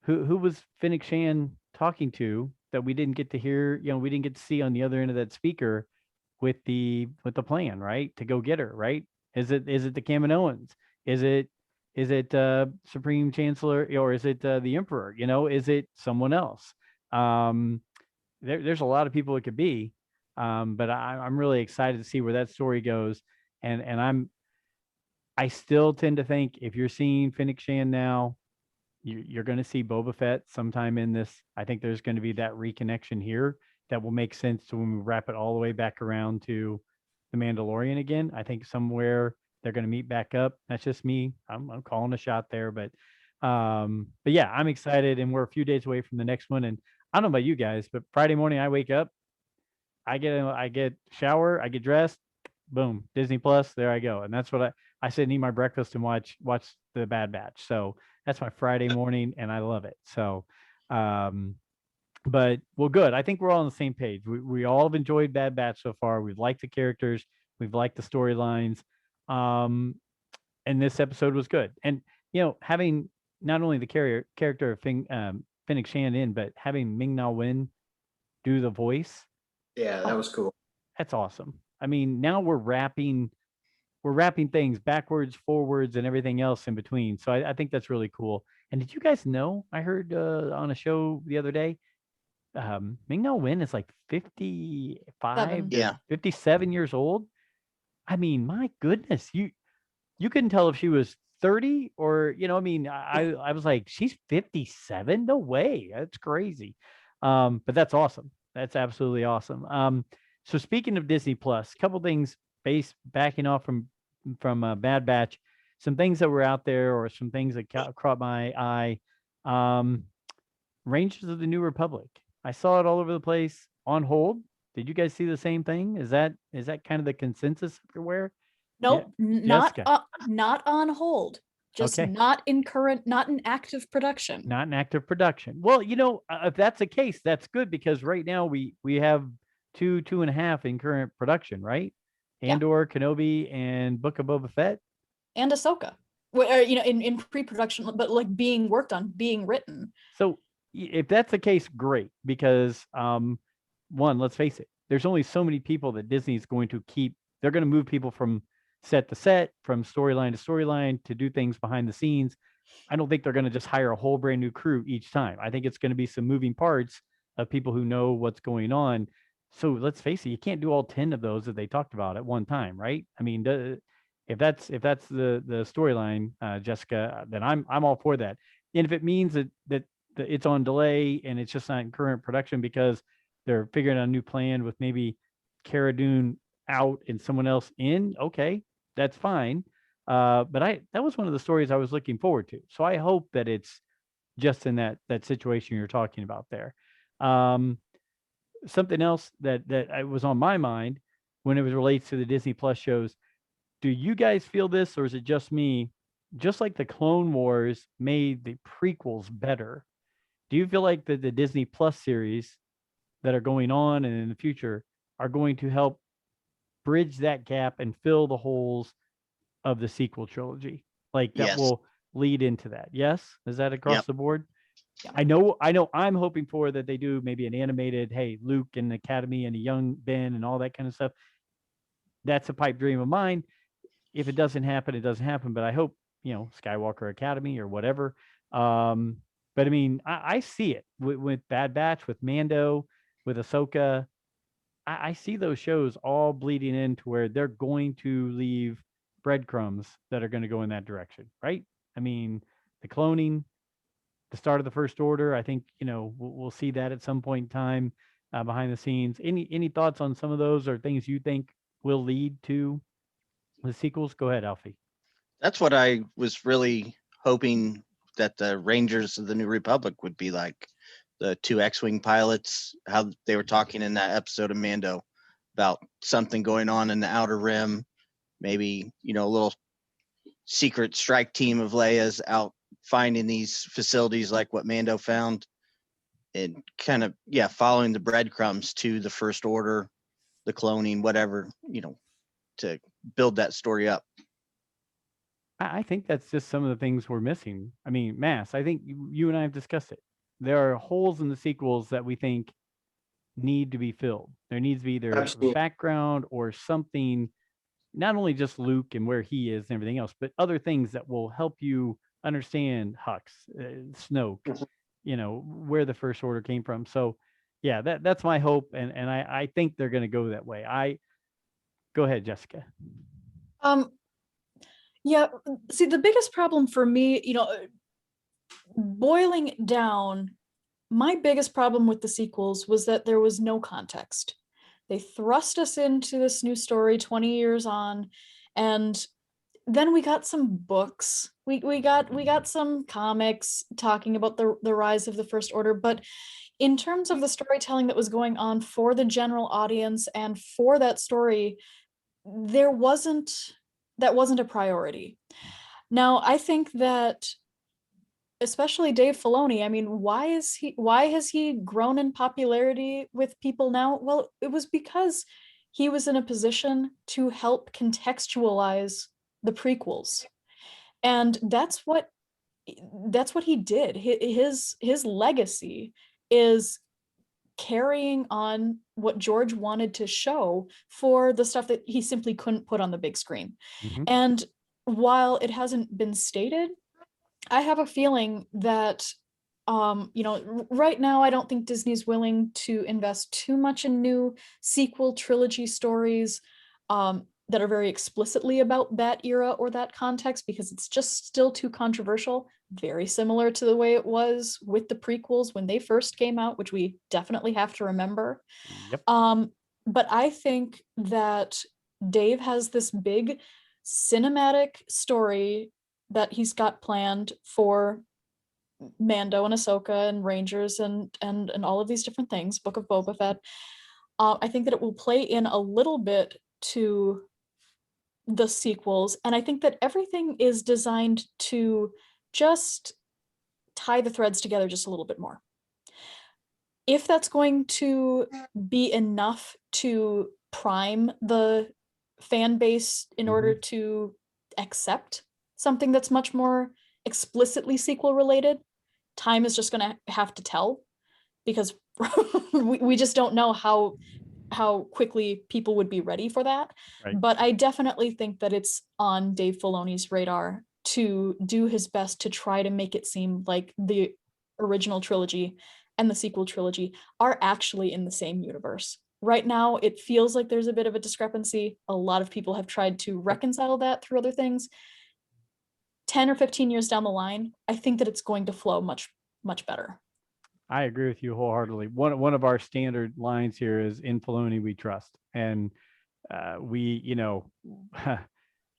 who was Finnick Shan talking to that we didn't get to hear, we didn't get to see on the other end of that speaker with the plan, right? To go get her, right? Is it the Kaminoans? Is it Supreme Chancellor, or is it the Emperor? Is it someone else? There's a lot of people it could be. But I'm really excited to see where that story goes. And I still tend to think if you're seeing Finnick Shan now, you're going to see Boba Fett sometime in this. I think there's going to be that reconnection here that will make sense to when we wrap it all the way back around to the Mandalorian again. I think somewhere they're going to meet back up. That's just me. I'm calling a shot there, but yeah, I'm excited, and we're a few days away from the next one. And I don't know about you guys, but Friday morning I wake up, I get shower, I get dressed, boom, Disney Plus, there I go. And that's what I sit and eat my breakfast and watch the Bad Batch. So that's my Friday morning, and I love it. So But well, good. I think we're all on the same page. We all have enjoyed Bad Batch so far. We've liked the characters. We've liked the storylines. And this episode was good. And having not only the character of Fennec Shand in, but having Ming-Na Wen do the voice. Yeah, that was cool. That's awesome. I mean, now we're wrapping things backwards, forwards, and everything else in between. So I think that's really cool. And did you guys know? I heard on a show the other day, Ming-Na Wen is like 55 to Yeah. 57 years old. I mean, my goodness, you couldn't tell if she was 30 or, I was like, she's 57? No way. That's crazy. But that's awesome. That's absolutely awesome. So speaking of Disney Plus, a couple things backing off from Bad Batch, some things that were out there or some things that caught my eye. Rangers of the New Republic. I saw it all over the place on hold. Did you guys see the same thing? Is that kind of the consensus everywhere? Nope, Jessica. not on hold. Just Okay. not in active production. Not in active production. Well, if that's the case, that's good because right now we have 2.5 in current production, right? Yeah. Andor, Kenobi, and Book of Boba Fett. And Ahsoka. In pre-production, but like being worked on, being written. So if that's the case, great. Because one, let's face it, there's only so many people that Disney's going to keep. They're going to move people from set to set, from storyline to storyline to do things behind the scenes. I don't think they're going to just hire a whole brand new crew each time. I think it's going to be some moving parts of people who know what's going on. So let's face it, you can't do all 10 of those that they talked about at one time, right? I mean, if that's the storyline, Jessica, then I'm all for that. And if it means that it's on delay and it's just not in current production because they're figuring out a new plan with maybe Cara Dune out and someone else in, okay, that's fine. But that was one of the stories I was looking forward to. So I hope that it's just in that situation you're talking about there. Something else that was on my mind when it relates to the Disney Plus shows. Do you guys feel this, or is it just me? Just like the Clone Wars made the prequels better, do you feel like the Disney Plus series that are going on and in the future are going to help bridge that gap and fill the holes of the sequel trilogy? Like that will lead into that. Yes? Is that across the board? Yeah. I know I'm hoping for that they do maybe an animated, hey, Luke and the Academy and a young Ben and all that kind of stuff. That's a pipe dream of mine. If it doesn't happen, it doesn't happen. But I hope, Skywalker Academy or whatever. But I mean, I see it with Bad Batch, with Mando, with Ahsoka. I see those shows all bleeding into where they're going to leave breadcrumbs that are going to go in that direction, right? I mean, the cloning, the start of the First Order. I think we'll see that at some point in time behind the scenes. Any thoughts on some of those or things you think will lead to the sequels? Go ahead, Alfie. That's what I was really hoping, that the Rangers of the New Republic would be like the 2 X-Wing pilots, how they were talking in that episode of Mando about something going on in the Outer Rim, maybe, a little secret strike team of Leia's out finding these facilities like what Mando found, and kind of, following the breadcrumbs to the First Order, the cloning, whatever, to build that story up. I think that's just some of the things we're missing. I mean, Mass, I think you and I have discussed it. There are holes in the sequels that we think need to be filled. There needs to be either a background or something, not only just Luke and where he is and everything else, but other things that will help you understand Hux, Snoke, where the First Order came from. So yeah, that's my hope. And I think they're going to go that way. Go ahead, Jessica. Yeah, see, the biggest problem for me, boiling it down, my biggest problem with the sequels was that there was no context. They thrust us into this new story 20 years on, and then we got some books. We got some comics talking about the rise of the First Order, but in terms of the storytelling that was going on for the general audience and for that story, that wasn't a priority. Now, I think that especially Dave Filoni. I mean, why has he grown in popularity with people now? Well, it was because he was in a position to help contextualize the prequels. And that's what he did. His legacy is carrying on what George wanted to show for the stuff that he simply couldn't put on the big screen. Mhm. And while it hasn't been stated, I have a feeling that right now I don't think Disney's willing to invest too much in new sequel trilogy stories that are very explicitly about that era or that context, because it's just still too controversial, very similar to the way it was with the prequels when they first came out, which we definitely have to remember. Yep. But I think that Dave has this big cinematic story that he's got planned for Mando and Ahsoka and Rangers and all of these different things, Book of Boba Fett. I think that it will play in a little bit to the sequels, and I think that everything is designed to just tie the threads together just a little bit more. If that's going to be enough to prime the fan base in order to accept something that's much more explicitly sequel related, time is just going to have to tell, because we just don't know how quickly people would be ready for that. Right. But I definitely think that it's on Dave Filoni's radar to do his best to try to make it seem like the original trilogy and the sequel trilogy are actually in the same universe. Right now, it feels like there's a bit of a discrepancy. A lot of people have tried to reconcile that through other things. 10 or 15 years down the line, I think that it's going to flow much, much better. I agree with you wholeheartedly. One of our standard lines here is "In Filoni we trust," and we,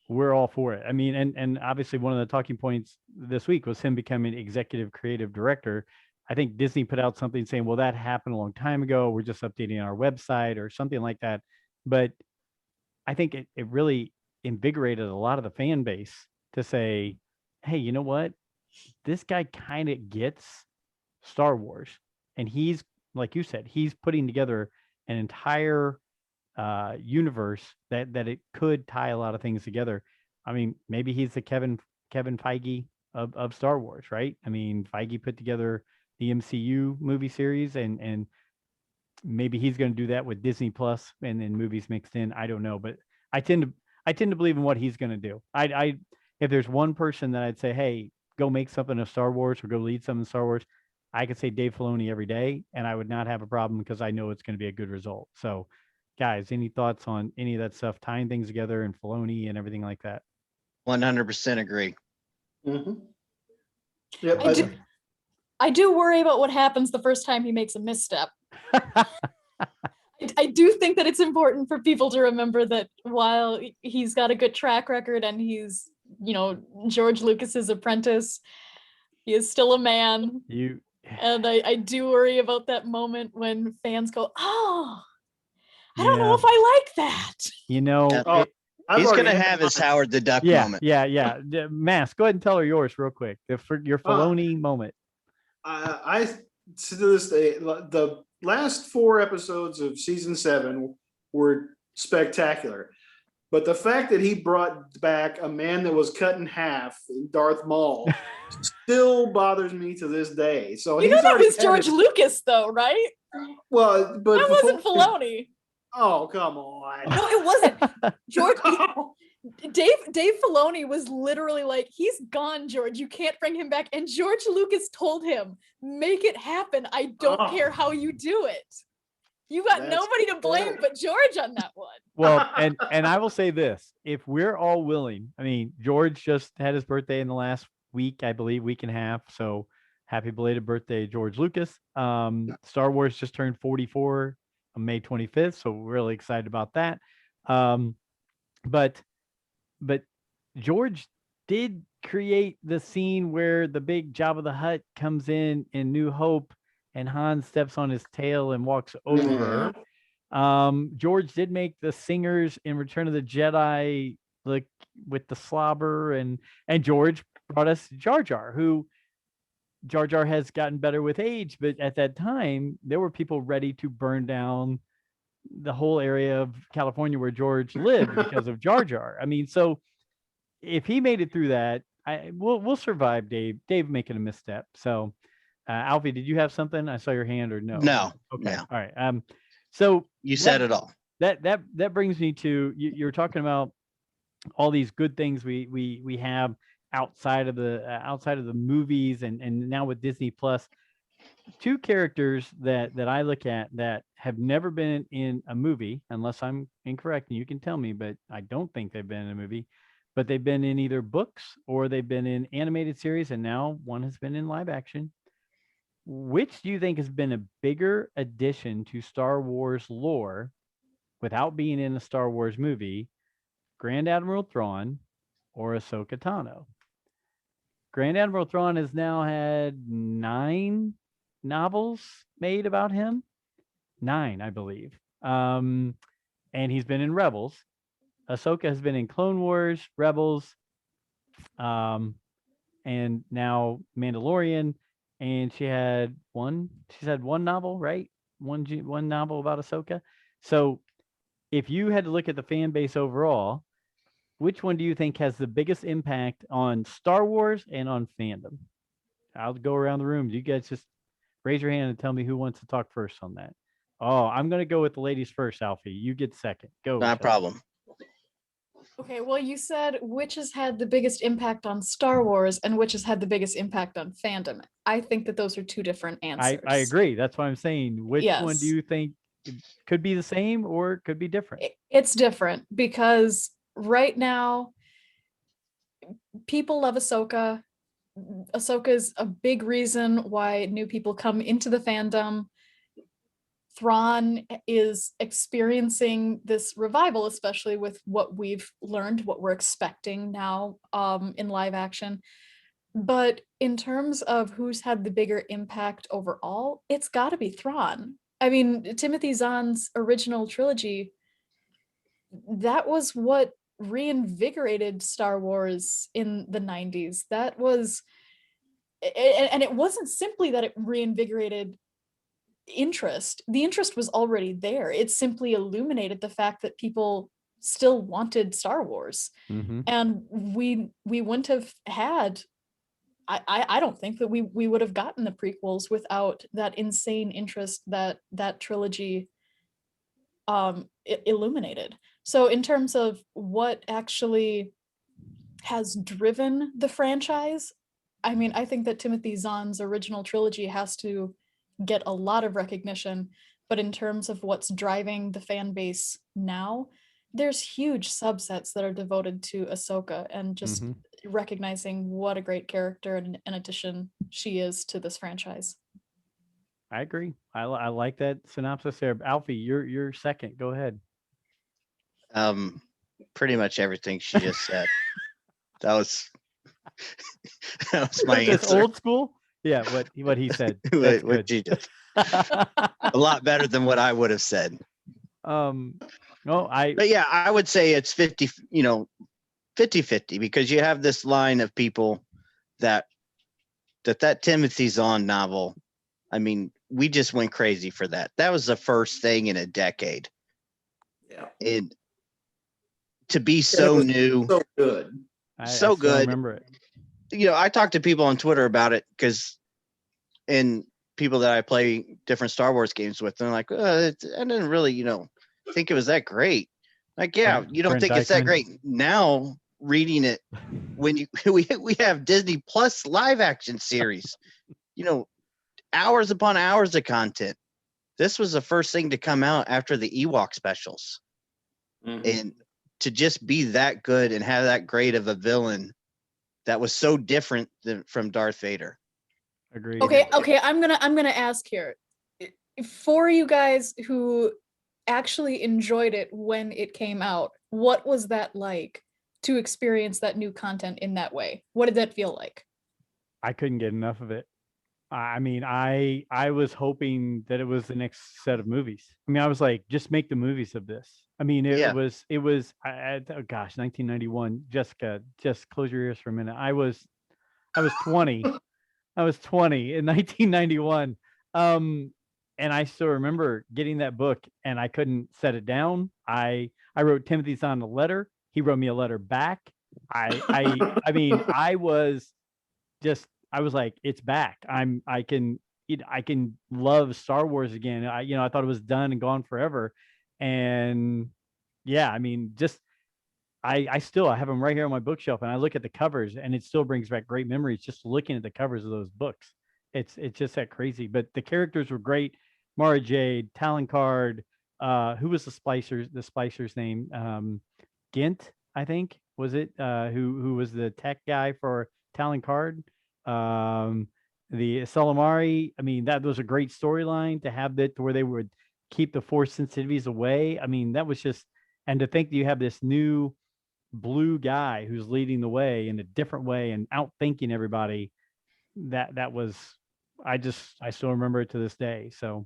we're all for it. I mean, and obviously one of the talking points this week was him becoming executive creative director. I think Disney put out something saying, "Well, that happened a long time ago. We're just updating our website," or something like that. But I think it really invigorated a lot of the fan base to say, "Hey, you know what? This guy kind of gets Star Wars, and he's, like you said, he's putting together an entire universe that it could tie a lot of things together." I mean, maybe he's the Kevin Feige of Star Wars, right? I mean, Feige put together the MCU movie series, and maybe he's going to do that with Disney Plus and then movies mixed in. I don't know, but I tend to believe in what he's going to do. I if there's one person that I'd say, hey, go make something of Star Wars or go lead something in Star Wars, I could say Dave Filoni every day, and I would not have a problem because I know it's going to be a good result. So, guys, any thoughts on any of that stuff, tying things together and Filoni and everything like that? 100% agree. Mhm. Yep. I do worry about what happens the first time he makes a misstep. I do think that it's important for people to remember that while he's got a good track record and he's, George Lucas's apprentice, he is still a man. And I do worry about that moment when fans go, "Oh, I don't know if I like that." He's going to have his Howard the Duck moment. Yeah. Mass, go ahead and tell her yours real quick. Your Filoni moment. I to this day, the last 4 episodes of season 7 were spectacular, but the fact that he brought back a man that was cut in half, Darth Maul, still bothers me to this day. So you know that was George Lucas, though, right? Well, but that wasn't Filoni. Oh, come on! No, it wasn't. George. Dave Filoni was literally like, "He's gone, George. You can't bring him back." And George Lucas told him, "Make it happen. I don't care how you do it. You got nobody to blame but George on that one." Well, and I will say this: if we're all willing, I mean, George just had his birthday in the last week, I believe, week and a half. So happy belated birthday, George Lucas. Star Wars just turned 44 on May 25th, so we're really excited about that. But George did create the scene where the big Jabba the Hutt comes in New Hope, and Han steps on his tail and walks over. George did make the singers in Return of the Jedi look with the slobber, and George brought us Jar Jar, who Jar Jar has gotten better with age, but at that time, there were people ready to burn down the whole area of California where George lived because of Jar Jar. I mean, so if he made it through that, we'll survive Dave. Dave making a misstep. So, Alfie, did you have something? I saw your hand, or no? No. Okay. No. All right. So You said it all. That brings me to you're talking about all these good things we have outside of the movies and now with Disney Plus. Two characters that I look at that have never been in a movie, unless I'm incorrect, and you can tell me, but I don't think they've been in a movie, but they've been in either books or they've been in animated series, and now one has been in live action. Which do you think has been a bigger addition to Star Wars lore without being in a Star Wars movie, Grand Admiral Thrawn or Ahsoka Tano? Grand Admiral Thrawn has now had 9 novels made about him. 9, I believe. And he's been in Rebels. Ahsoka has been in Clone Wars, Rebels, and now Mandalorian. And she's had one novel, right? One novel about Ahsoka. So if you had to look at the fan base overall, which one do you think has the biggest impact on Star Wars and on fandom? I'll go around the room. You guys just raise your hand and tell me who wants to talk first on that. Oh, I'm going to go with the ladies first, Alfie. You get second. Go. Not a problem. Okay, well, you said which has had the biggest impact on Star Wars and which has had the biggest impact on fandom. I think that those are two different answers. I agree. That's what I'm saying. Which one do Yes. you think could be the same or could be different? It's different because right now people love Ahsoka. Ahsoka is a big reason why new people come into the fandom. Thrawn is experiencing this revival, especially with what we've learned, what we're expecting now in live action. But in terms of who's had the bigger impact overall, it's got to be Thrawn. I mean, Timothy Zahn's original trilogy, that was what reinvigorated Star Wars in the 90s. That was, and it wasn't simply that it reinvigorated interest. The interest was already there. It simply illuminated the fact that people still wanted Star Wars. Mm-hmm. And we wouldn't have had, I don't think that we would have gotten the prequels without that insane interest that trilogy illuminated. So in terms of what actually has driven the franchise, I mean, I think that Timothy Zahn's original trilogy has to get a lot of recognition, but in terms of what's driving the fan base now, there's huge subsets that are devoted to Ahsoka and just recognizing what a great character and an addition she is to this franchise. I agree. I like that synopsis there. Alfie, you're second. Go ahead. Pretty much everything she just said. That was my That's answer. old school. Yeah, what he said. That's what good. she did. A lot better than what I would have said. But yeah, I would say it's 50, 50-50, because you have this line of people that Timothy Zahn novel. I mean, we just went crazy for that. That was the first thing in a decade. Yeah. And to be so new, so good. I so still good. remember it. I talked to people on Twitter about it and people that I play different Star Wars games with, they're like, I didn't really, think it was that great. Like, yeah, you don't think it's that great now reading it when we have Disney Plus live action series, hours upon hours of content. This was the first thing to come out after the Ewok specials. And to just be that good and have that great of a villain that was so different from Darth Vader. Agreed. Okay, I'm gonna ask here, for you guys who actually enjoyed it when it came out, what was that like to experience that new content in that way? What did that feel like? I couldn't get enough of it. I mean, I was hoping that it was the next set of movies. I mean, I was like, just make the movies of this. I mean, it was, oh gosh, 1991. Jessica, just close your ears for a minute. I was 20 I was 20 in 1991. And I still remember getting that book and I couldn't set it down. I wrote Timothy Zahn a letter. He wrote me a letter back. I mean, I was like, it's back. I can love Star Wars again. I thought it was done and gone forever. And yeah, I mean, just I have them right here on my bookshelf, and I look at the covers, and it still brings back great memories just looking at the covers of those books. It's just that crazy. But the characters were great. Mara Jade, Talon Card, who was the splicer's name? Gint, I think, was it? Who was the tech guy for Talon Card? The Salamari. I mean, that was a great storyline to have that to where they would keep the force sensitivities away. I mean, that was just, and to think that you have this new blue guy who's leading the way in a different way and outthinking everybody. That was, I still remember it to this day. So,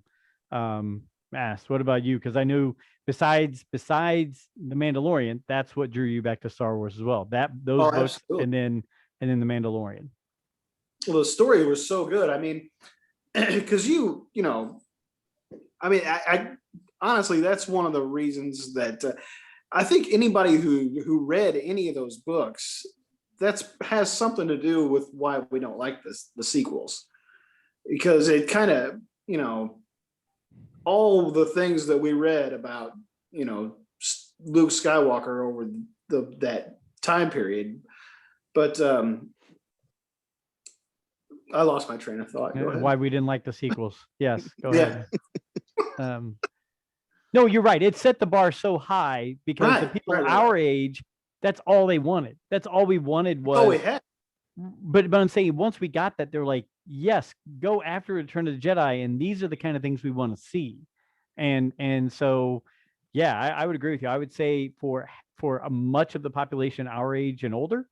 Mass, what about you? Because I knew besides the Mandalorian, that's what drew you back to Star Wars as well. Those books, absolutely. and then the Mandalorian. Well, the story was so good. I mean, because I honestly, that's one of the reasons that I think anybody who read any of those books, has something to do with why we don't like the sequels, because it kind of, all the things that we read about, Luke Skywalker over that time period. But I lost my train of thought. Why we didn't like the sequels? Yes, go Yeah. ahead. No, you're right. It set the bar so high because the people our age, that's all they wanted. That's all we wanted was. Oh, we had. But I'm saying once we got that, they're like, yes, go after Return of the Jedi, and these are the kind of things we want to see. And so, yeah, I would agree with you. I would say for a much of the population our age and older,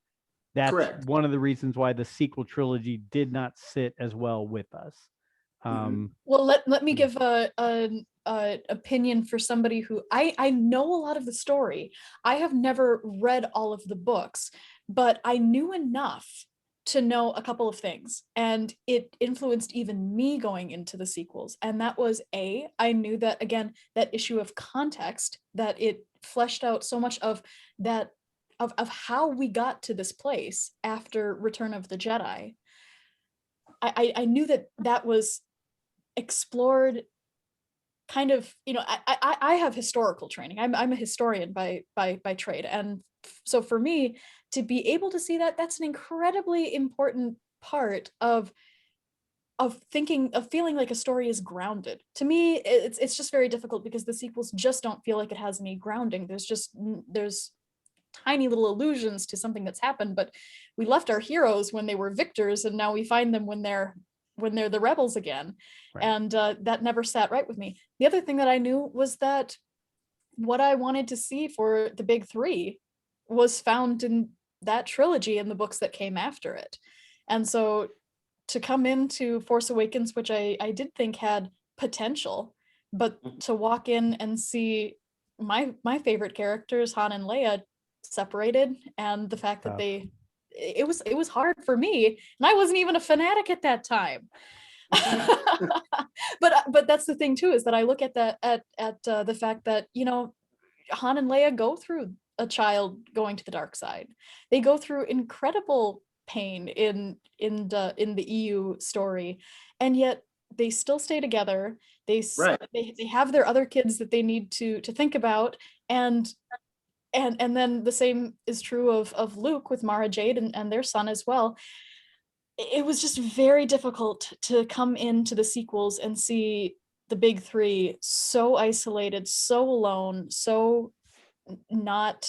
that's Correct. one of the reasons why the sequel trilogy did not sit as well with us. Well, let me give an opinion for somebody who I know a lot of the story. I have never read all of the books, but I knew enough to know a couple of things, and it influenced even me going into the sequels. And that was I knew that, again, that issue of context, that it fleshed out so much of that of how we got to this place after Return of the Jedi. I knew that was explored kind of, I have historical training. I'm a historian by trade. And so for me to be able to see that's an incredibly important part of feeling like a story is grounded. To me, it's just very difficult because the sequels just don't feel like it has any grounding. There's tiny little allusions to something that's happened, but we left our heroes when they were victors, and now we find them when they're the rebels again. Right. And that never sat right with me. The other thing that I knew was that what I wanted to see for the big three was found in that trilogy and the books that came after it. And so to come into Force Awakens, which I did think had potential, but to walk in and see my favorite characters, Han and Leia, separated, and the fact that it was hard for me, and I wasn't even a fanatic at that time. but that's the thing too, is that I look at the fact that Han and Leia go through a child going to the dark side. They go through incredible pain in the EU story, and yet they still stay together. They have their other kids that they need to think about, and then the same is true of Luke with Mara Jade and their son as well. It was just very difficult to come into the sequels and see the big three so isolated, so alone, so not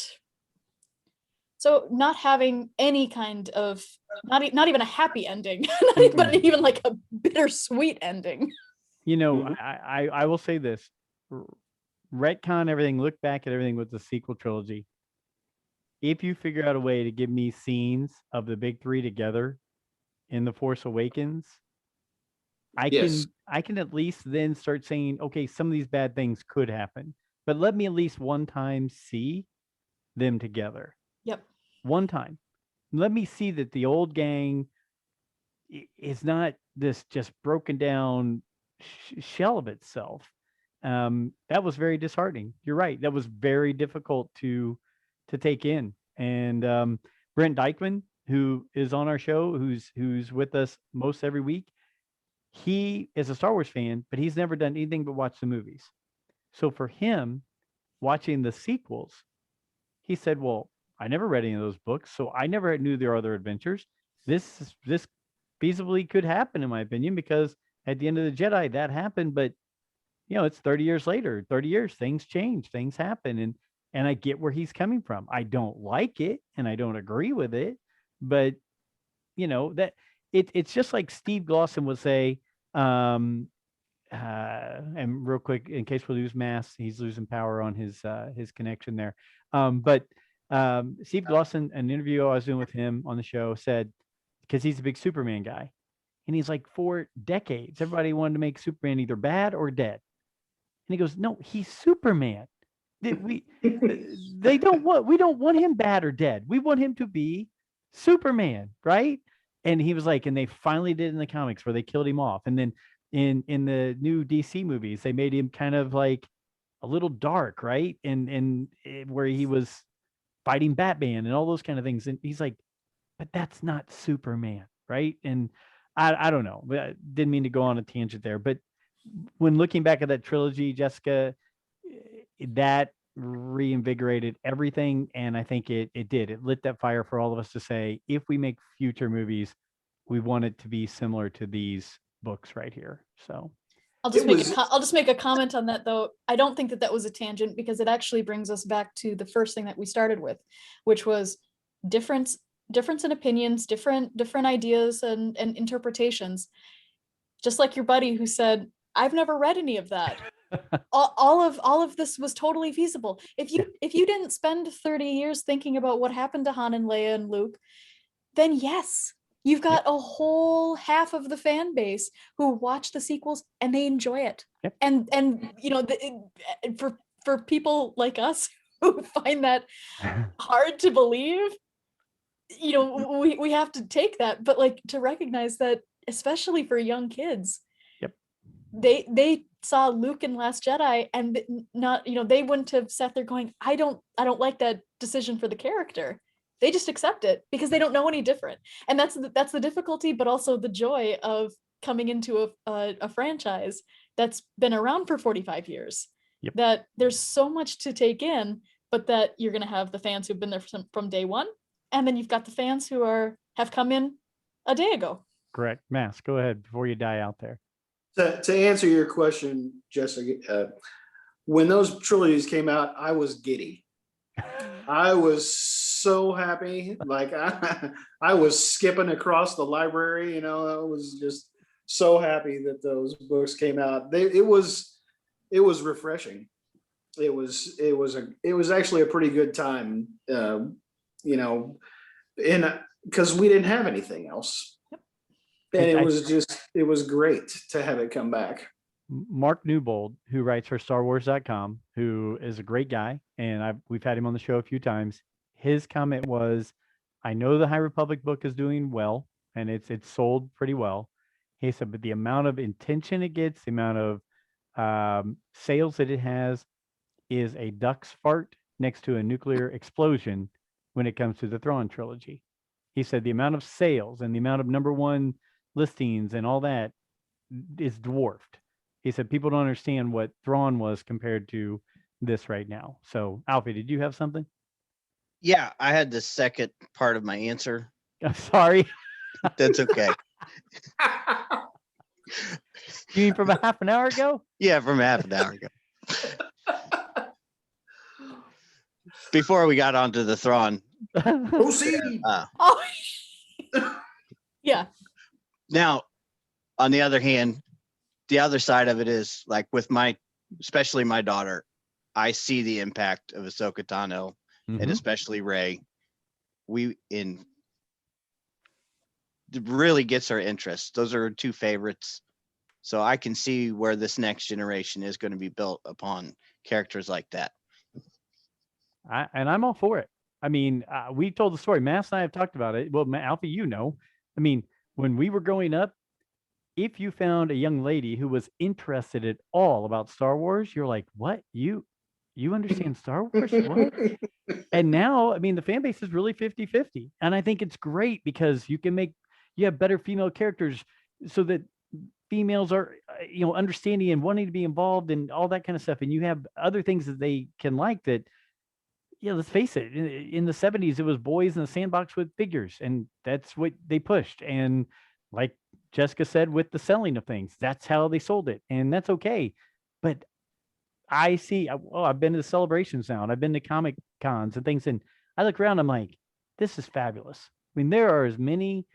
having any kind of, not even a happy ending, but even like a bittersweet ending. I will say this. Retcon everything, look back at everything with the sequel trilogy. If you figure out a way to give me scenes of the big three together in The Force Awakens, I can at least then start saying, okay, some of these bad things could happen, but let me at least one time see them together. Yep. One time. Let me see that the old gang is not this just broken down shell of itself. That was very disheartening. You're right. That was very difficult to take in. And Brent Dykman, who is on our show, who's with us most every week, he is a Star Wars fan, but he's never done anything but watch the movies. So for him, watching the sequels, he said, "Well, I never read any of those books, so I never knew there are other adventures. This feasibly could happen, in my opinion, because at the end of the Jedi, that happened. But it's 30 years later. 30 years, things change, things happen, and I get where he's coming from. I don't like it, and I don't agree with it, but that it's just like Steve Glosson would say." And real quick, in case we lose Mass, he's losing power on his connection there. But Steve Glosson, an interview I was doing with him on the show, said, because he's a big Superman guy, and he's like, for decades, everybody wanted to make Superman either bad or dead. And he goes, no, he's Superman. We don't want him bad or dead. We want him to be Superman, right? And he was like, and they finally did in the comics where they killed him off. And then in the new DC movies, they made him kind of like a little dark, right? And where he was fighting Batman and all those kind of things. And he's like, but that's not Superman, right? And I don't know. I didn't mean to go on a tangent there, but when looking back at that trilogy, Jessica, that reinvigorated everything, and I think it did. It lit that fire for all of us to say, if we make future movies, we want it to be similar to these books right here. So I'll just make a comment on that, though. I don't think that was a tangent, because it actually brings us back to the first thing that we started with, which was difference in opinions, different ideas and interpretations. Just like your buddy who said, I've never read any of that. all of this was totally feasible. If you didn't spend 30 years thinking about what happened to Han and Leia and Luke, then yes, you've got a whole half of the fan base who watch the sequels and they enjoy it. Yep. And for people like us who find that hard to believe, we have to take that, but like to recognize that, especially for young kids, they saw Luke in Last Jedi, and not, they wouldn't have sat there going, I don't like that decision for the character. They just accept it because they don't know any different. And that's the difficulty, but also the joy of coming into a franchise that's been around for 45 years. Yep. That there's so much to take in, but that you're going to have the fans who've been there from day one, and then you've got the fans who have come in a day ago. Correct. Mass, go ahead before you die out there. To answer your question, Jessica, when those trilogies came out, I was giddy. I was so happy. Like I was skipping across the library, I was just so happy that those books came out. It was refreshing. It was actually a pretty good time, and because we didn't have anything else. And it was great to have it come back. Mark Newbold, who writes for StarWars.com, who is a great guy, and we've had him on the show a few times. His comment was, I know the High Republic book is doing well, and it's sold pretty well. He said, but the amount of attention it gets, the amount of sales that it has, is a duck's fart next to a nuclear explosion when it comes to the Thrawn trilogy. He said the amount of sales and the amount of #1 listings and all that is dwarfed. He said people don't understand what Thrawn was compared to this right now. So, Alfie, did you have something? Yeah, I had the second part of my answer. I'm sorry. That's okay. You mean from a half an hour ago? Yeah, from half an hour ago. Before we got onto the Thrawn. Yeah. Now, on the other hand, the other side of it is, like, with especially my daughter, I see the impact of Ahsoka Tano, and especially Rey. It really gets her interest. Those are her two favorites. So I can see where this next generation is going to be built upon characters like that. And I'm all for it. I mean, we told the story. Mass and I have talked about it. Well, Alfie, I mean, when we were growing up, if you found a young lady who was interested at all about Star Wars, you're like, what? You understand Star Wars? What? And now, I mean, the fan base is really 50-50. And I think it's great because you have better female characters so that females are, understanding and wanting to be involved and all that kind of stuff. And you have other things that they can like that, let's face it, in the 70s, it was boys in the sandbox with figures, and that's what they pushed. And like Jessica said, with the selling of things, that's how they sold it. And that's okay. But I see, I've been to the celebrations now, and I've been to comic cons and things, and I look around, I'm like, this is fabulous. I mean, there are as many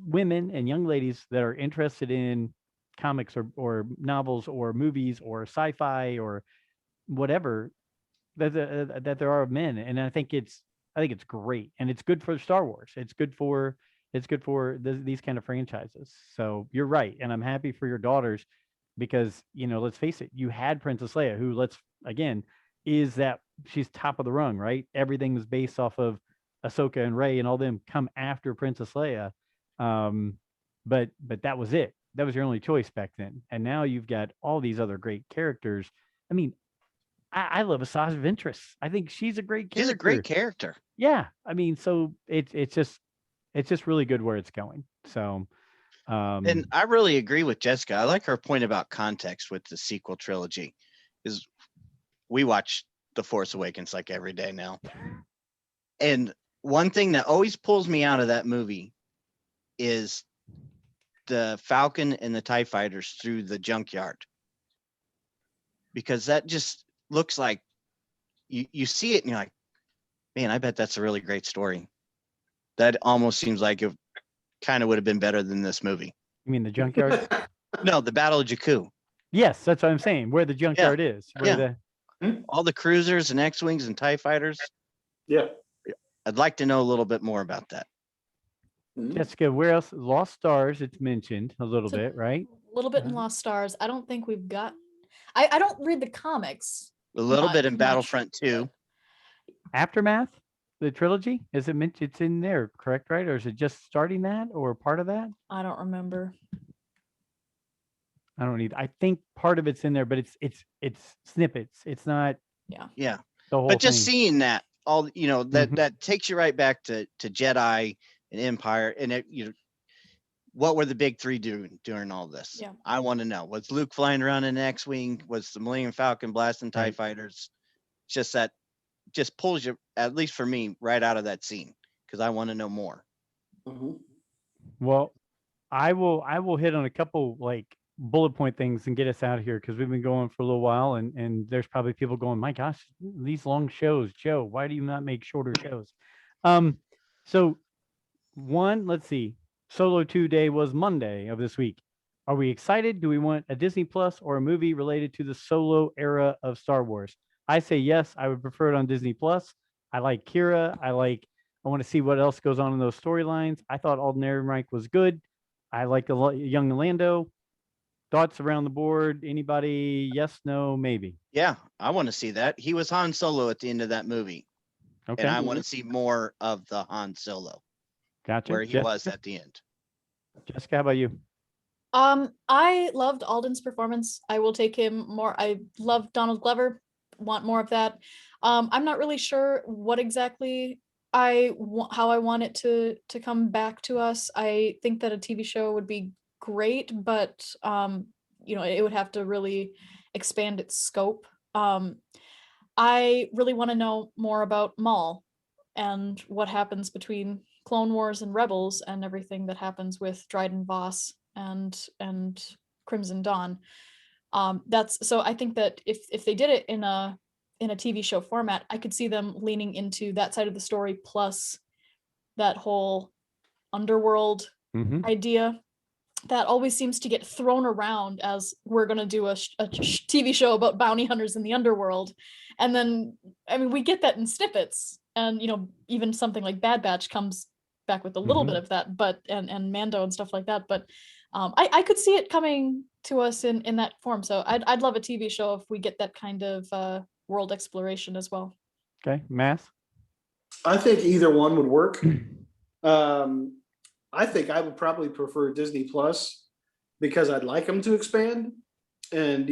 women and young ladies that are interested in comics or novels or movies or sci-fi or whatever that there are men, and I think it's great, and it's good for Star Wars. It's good for these kind of franchises. So you're right, and I'm happy for your daughters because let's face it, you had Princess Leia, who she's top of the rung, right? Everything was based off of Ahsoka and Rey, and all them come after Princess Leia. But that was it. That was your only choice back then, and now you've got all these other great characters. I mean, I love Asajj Ventress. I think she's a great character. She's a great character. Yeah, I mean, so it's just really good where it's going. So, and I really agree with Jessica. I like her point about context with the sequel trilogy. Is we watch The Force Awakens like every day now, and one thing that always pulls me out of that movie is the Falcon and the TIE fighters through the junkyard, because that just looks like you see it and you're like, man, I bet that's a really great story. That almost seems like it kind of would have been better than this movie. You mean the junkyard? No, the Battle of Jakku. Yes, that's what I'm saying. Where the junkyard is. All the cruisers and X-Wings and TIE fighters. Yeah. I'd like to know a little bit more about that. Jessica, where else? Lost Stars, it's mentioned a little bit, right? A little bit in Lost Stars. I don't think we've got... I don't read the comics. A little bit in Battlefront 2. Aftermath, the trilogy, is it mentioned? It's in there, correct? Right? Or is it just starting that or part of that? I don't remember. I don't need. I think part of it's in there, but it's snippets. It's not. Yeah. The whole but just thing. seeing that, all that takes you right back to Jedi and Empire, and it, what were the big three doing during all this? Yeah. I want to know. Was Luke flying around in an X-Wing? Was the Millennium Falcon blasting TIE fighters? Just that, just pulls you, at least for me, right out of that scene, because I want to know more. Well, I will hit on a couple bullet point things and get us out of here, because we've been going for a little while, and there's probably people going, my gosh, these long shows, Joe, why do you not make shorter shows? So one, let's see. Solo 2 day was Monday of this week. Are we excited? Do we want a Disney Plus or a movie related to the Solo era of Star Wars? I say yes. I would prefer it on Disney Plus. I like Kira. I want to see what else goes on in those storylines. I thought Alden Ehrenreich was good. I like the young Lando. Thoughts around the board? Anybody? Yes, no, maybe. Yeah, I want to see that. He was Han Solo at the end of that movie. Okay. And I want to see more of the Han Solo. Gotcha. Where he was at the end. Jessica, how about you? I loved Alden's performance. I will take him more. I love Donald Glover. Want more of that. I'm not really sure what exactly how I want it to come back to us. I think that a TV show would be great, but it would have to really expand its scope. I really want to know more about Maul and what happens between Clone Wars and Rebels and everything that happens with Dryden Voss and Crimson Dawn. So I think that if they did it in a TV show format, I could see them leaning into that side of the story plus that whole underworld idea that always seems to get thrown around as we're going to do a TV show about bounty hunters in the underworld. And then, I mean, we get that in snippets, and, even something like Bad Batch comes back with a little bit of that, but, and Mando and stuff like that. But I could see it coming to us in that form. So I'd love a TV show if we get that kind of world exploration as well. Okay. Mass? I think either one would work. I think I would probably prefer Disney Plus because I'd like them to expand, and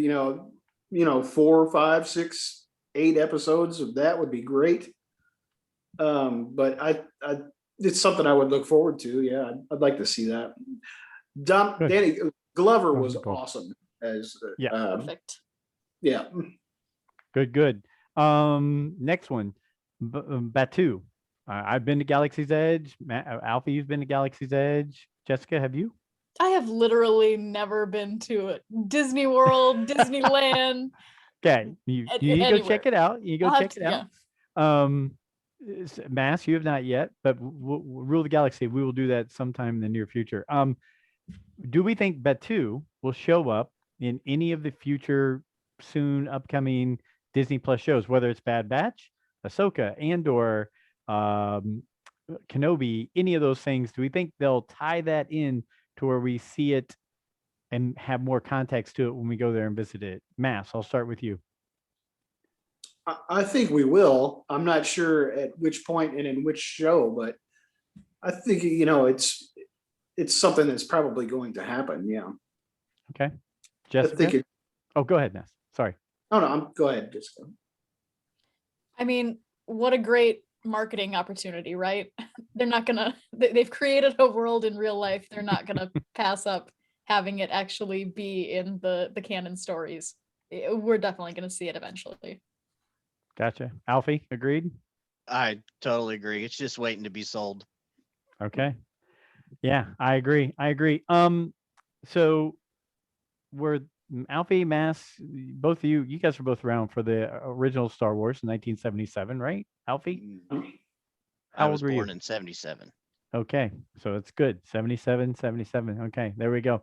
4, 5, 6, 8 episodes of that would be great. But I it's something I would look forward to. Yeah, I'd like to see that. Good. Danny Glover was Wonderful. awesome as Yeah. Perfect. yeah. Good. Next one, Batu. I've been to Galaxy's Edge. Alfie, you've been to Galaxy's Edge. Jessica, have you? I have literally never been to Disney World, Disneyland. Okay, you need to go check it out. You go check it out. Mass, you have not yet, but we'll Rule the Galaxy. We will do that sometime in the near future. Do we think Batu will show up in any of the future, soon upcoming Disney Plus shows, whether it's Bad Batch, Ahsoka, Andor, Kenobi, any of those things? Do we think they'll tie that in to where we see it and have more context to it when we go there and visit it? Mass, I'll start with you. I think we will. I'm not sure at which point and in which show, but I think it's something that's probably going to happen. Yeah. Okay. I Jessica? think Oh, go ahead, Mass. Sorry. no, go ahead, Jessica. I mean, what a great marketing opportunity, right? They're not gonna, they've created a world in real life. They're not gonna pass up having it actually be in the canon stories. We're definitely gonna see it eventually. Gotcha. Alfie, agreed? I totally agree. It's just waiting to be sold. Okay. Yeah, I agree. So we're Alfie, Mass, both of you guys were both around for the original Star Wars in 1977, right? Alfie? I How was old were you? born in 77. Okay, so it's good. 77. Okay, there we go.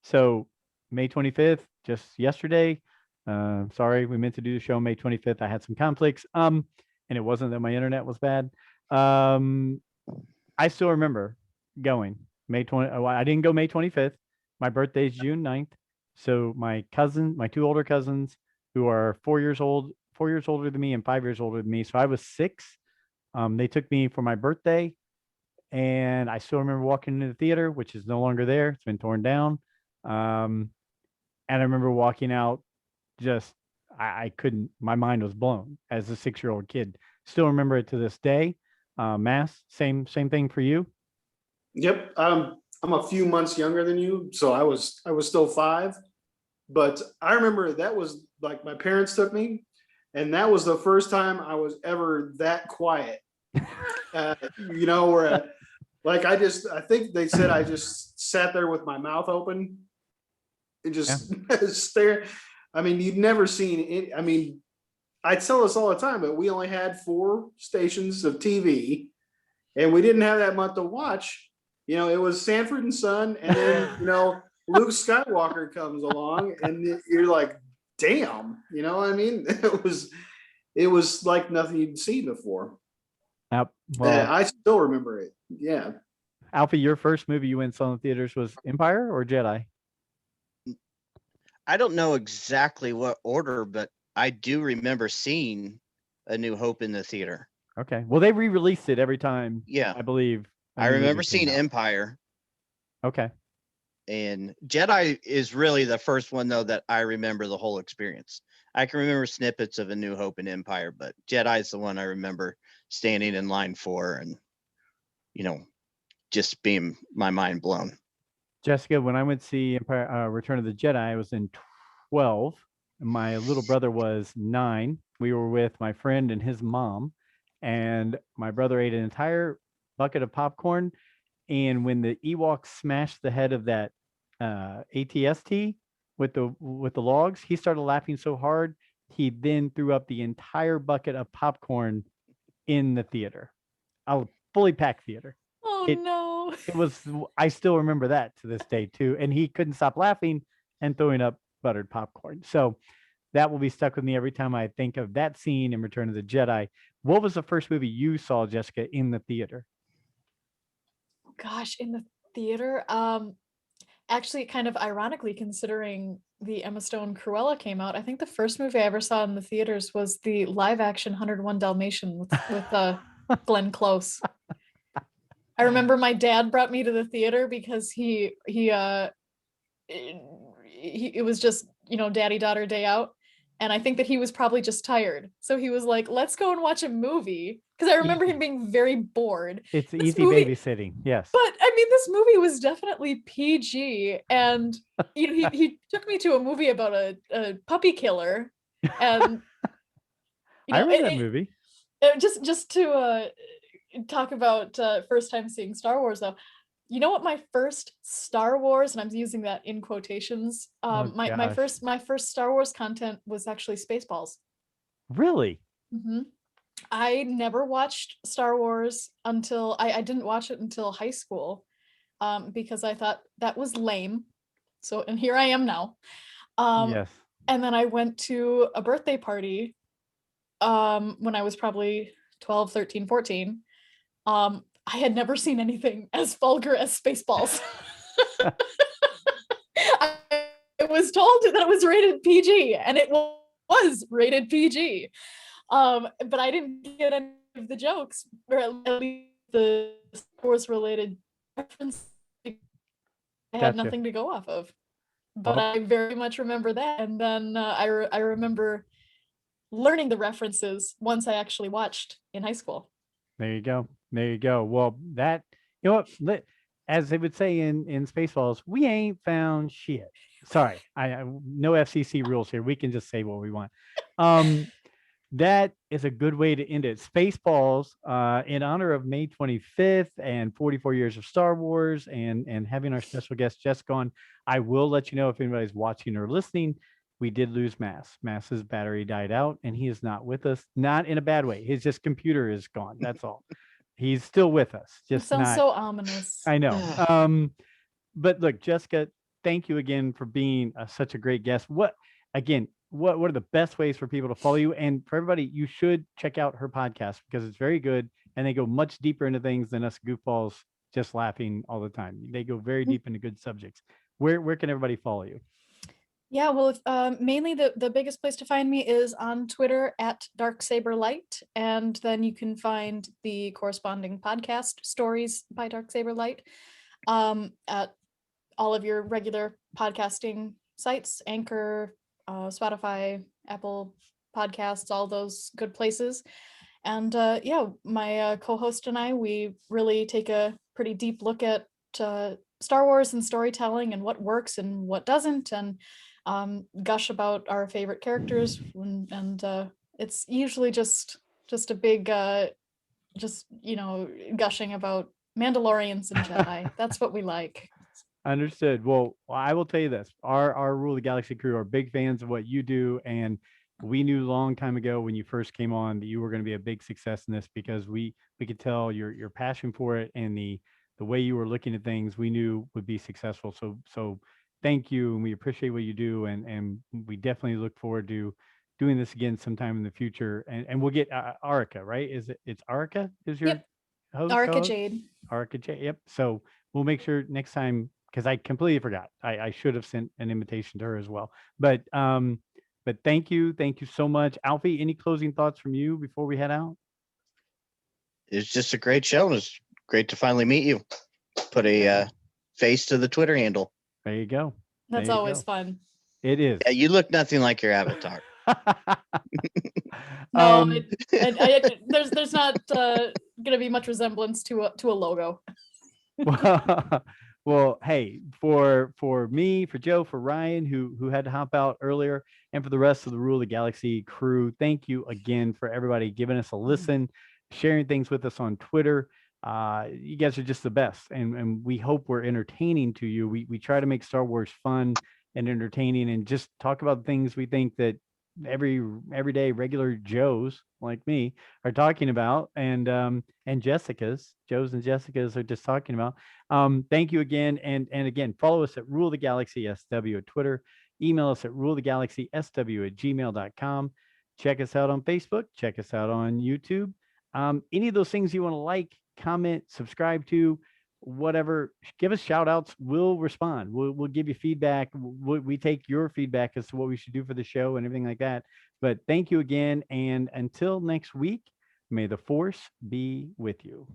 So May 25th, just yesterday. Sorry, we meant to do the show May 25th. I had some conflicts. And it wasn't that my internet was bad. I still remember going May 20. I didn't go May 25th. My birthday is June 9th. So my two older cousins who are 4 years older than me and 5 years older than me. So I was 6. They took me for my birthday. And I still remember walking into the theater, which is no longer there. It's been torn down. And I remember walking out, just I couldn't. My mind was blown as a 6-year-old kid. Still remember it to this day. Mass, same thing for you. Yep. I'm a few months younger than you, so I was still 5, but I remember that was like my parents took me, and that was the first time I was ever that quiet. Where like I think they said I just sat there with my mouth open and just stare. I mean, you'd never seen it. I mean, I tell us all the time, but we only had 4 stations of TV, and we didn't have that much to watch. It was Sanford and Son, and then Luke Skywalker comes along, and you're like, damn, I mean, it was like nothing you'd seen before. Well, I still remember it. Yeah. Alfie, your first movie you went and saw in the theaters was Empire or Jedi? I don't know exactly what order, but I do remember seeing A New Hope in the theater. Okay. Well, they re-released it every time. Yeah. I believe. I remember seeing Empire. Okay. And Jedi is really the first one, though, that I remember the whole experience. I can remember snippets of A New Hope and Empire, but Jedi is the one I remember standing in line for and, just being my mind blown. Jessica, when I went to see Empire, Return of the Jedi, I was in 12. My little brother was 9. We were with my friend and his mom, and my brother ate an entire bucket of popcorn. And when the Ewoks smashed the head of that ATST with the logs, he started laughing so hard he then threw up the entire bucket of popcorn in the theater, a fully packed theater. Oh no! It was. I still remember that to this day too. And he couldn't stop laughing and throwing up buttered popcorn. So that will be stuck with me every time I think of that scene in Return of the Jedi. What was the first movie you saw, Jessica, in the theater? Gosh, in the theater. Actually, kind of ironically, considering the Emma Stone Cruella came out, I think the first movie I ever saw in the theaters was the live action 101 Dalmatian with Glenn Close. I remember my dad brought me to the theater because it was just, daddy daughter day out. And I think that he was probably just tired. So he was like, let's go and watch a movie. Because I remember him being very bored. It's This easy movie- babysitting. Yes. But I mean, this movie was definitely PG. And he took me to a movie about a puppy killer. And I remember that movie. just to talk about first time seeing Star Wars though. You know what my first Star Wars, and I'm using that in quotations, my gosh. first Star Wars content was actually Spaceballs. Really? hmm I never watched Star Wars until I didn't watch it until high school, because I thought that was lame. So, and here I am now. Yes. And then I went to a birthday party when I was probably 12, 13, 14. I had never seen anything as vulgar as Spaceballs. I was told that it was rated PG, and it was rated PG. But I didn't get any of the jokes, or at least the Star Wars related references. I had Gotcha. nothing to go off of. But Well, I very much remember that, and then I remember learning the references once I actually watched in high school. there you go. There you go. Well, what? As they would say in Spaceballs, we ain't found shit. Sorry, I no FCC rules here. We can just say what we want. That is a good way to end it. Spaceballs, in honor of May 25th and 44 years of Star Wars and having our special guest Jessica on. I will let you know if anybody's watching or listening. We did lose Mass. Mass's battery died out and he is not with us. Not in a bad way. His just computer is gone. That's all. He's still with us. It Just sounds not. so ominous. I know. But look, Jessica, thank you again for being such a great guest. What are the best ways for people to follow you? And for everybody, you should check out her podcast because it's very good and they go much deeper into things than us goofballs just laughing all the time. They go very deep into good subjects. Where can everybody follow you? Yeah, well, mainly the biggest place to find me is on Twitter at DarkSaberLight, and then you can find the corresponding podcast, Stories by DarkSaberLight, at all of your regular podcasting sites, Anchor, Spotify, Apple Podcasts, all those good places. And yeah, my co-host and I, we really take a pretty deep look at Star Wars and storytelling and what works and what doesn't, and gush about our favorite characters, and it's usually just a big gushing about Mandalorians and Jedi. That's what we like. Understood. Well, I will tell you this: our Rule of the Galaxy crew are big fans of what you do, and we knew a long time ago when you first came on that you were going to be a big success in this because we could tell your passion for it and the way you were looking at things. We knew would be successful. So thank you, and we appreciate what you do, and we definitely look forward to doing this again sometime in the future. And we'll get Arica, right? It's Arica is your Yep. host? Arica co-host? Jade. Arica Jade. Yep. So we'll make sure next time, because I completely forgot. I should have sent an invitation to her as well. But thank you so much. Alfie, any closing thoughts from you before we head out? It's just a great show. It's great to finally meet you. Put a face to the Twitter handle. There you go. That's There you always go. fun. It is. Yeah, you look nothing like your avatar. No, there's not gonna be much resemblance to a logo. Well, hey, for me, for Joe, for Ryan, who had to hop out earlier, and for the rest of the Rule of the Galaxy crew, thank you again for everybody giving us a listen, sharing things with us on Twitter. You guys are just the best, and we hope we're entertaining to you. We try to make Star Wars fun and entertaining, and just talk about things we think that everyday regular Joes like me are talking about, and Joes and Jessicas are just talking about. Thank you again, and again, follow us at Rule of the Galaxy SW at Twitter. Email us at ruleofthegalaxysw@gmail.com. Check us out on Facebook. Check us out on YouTube. Any of those things you want to like, comment, subscribe to, whatever, give us shout outs. We'll respond. We'll give you feedback. We take your feedback as to what we should do for the show and everything like that. But thank you again. And until next week, may the force be with you.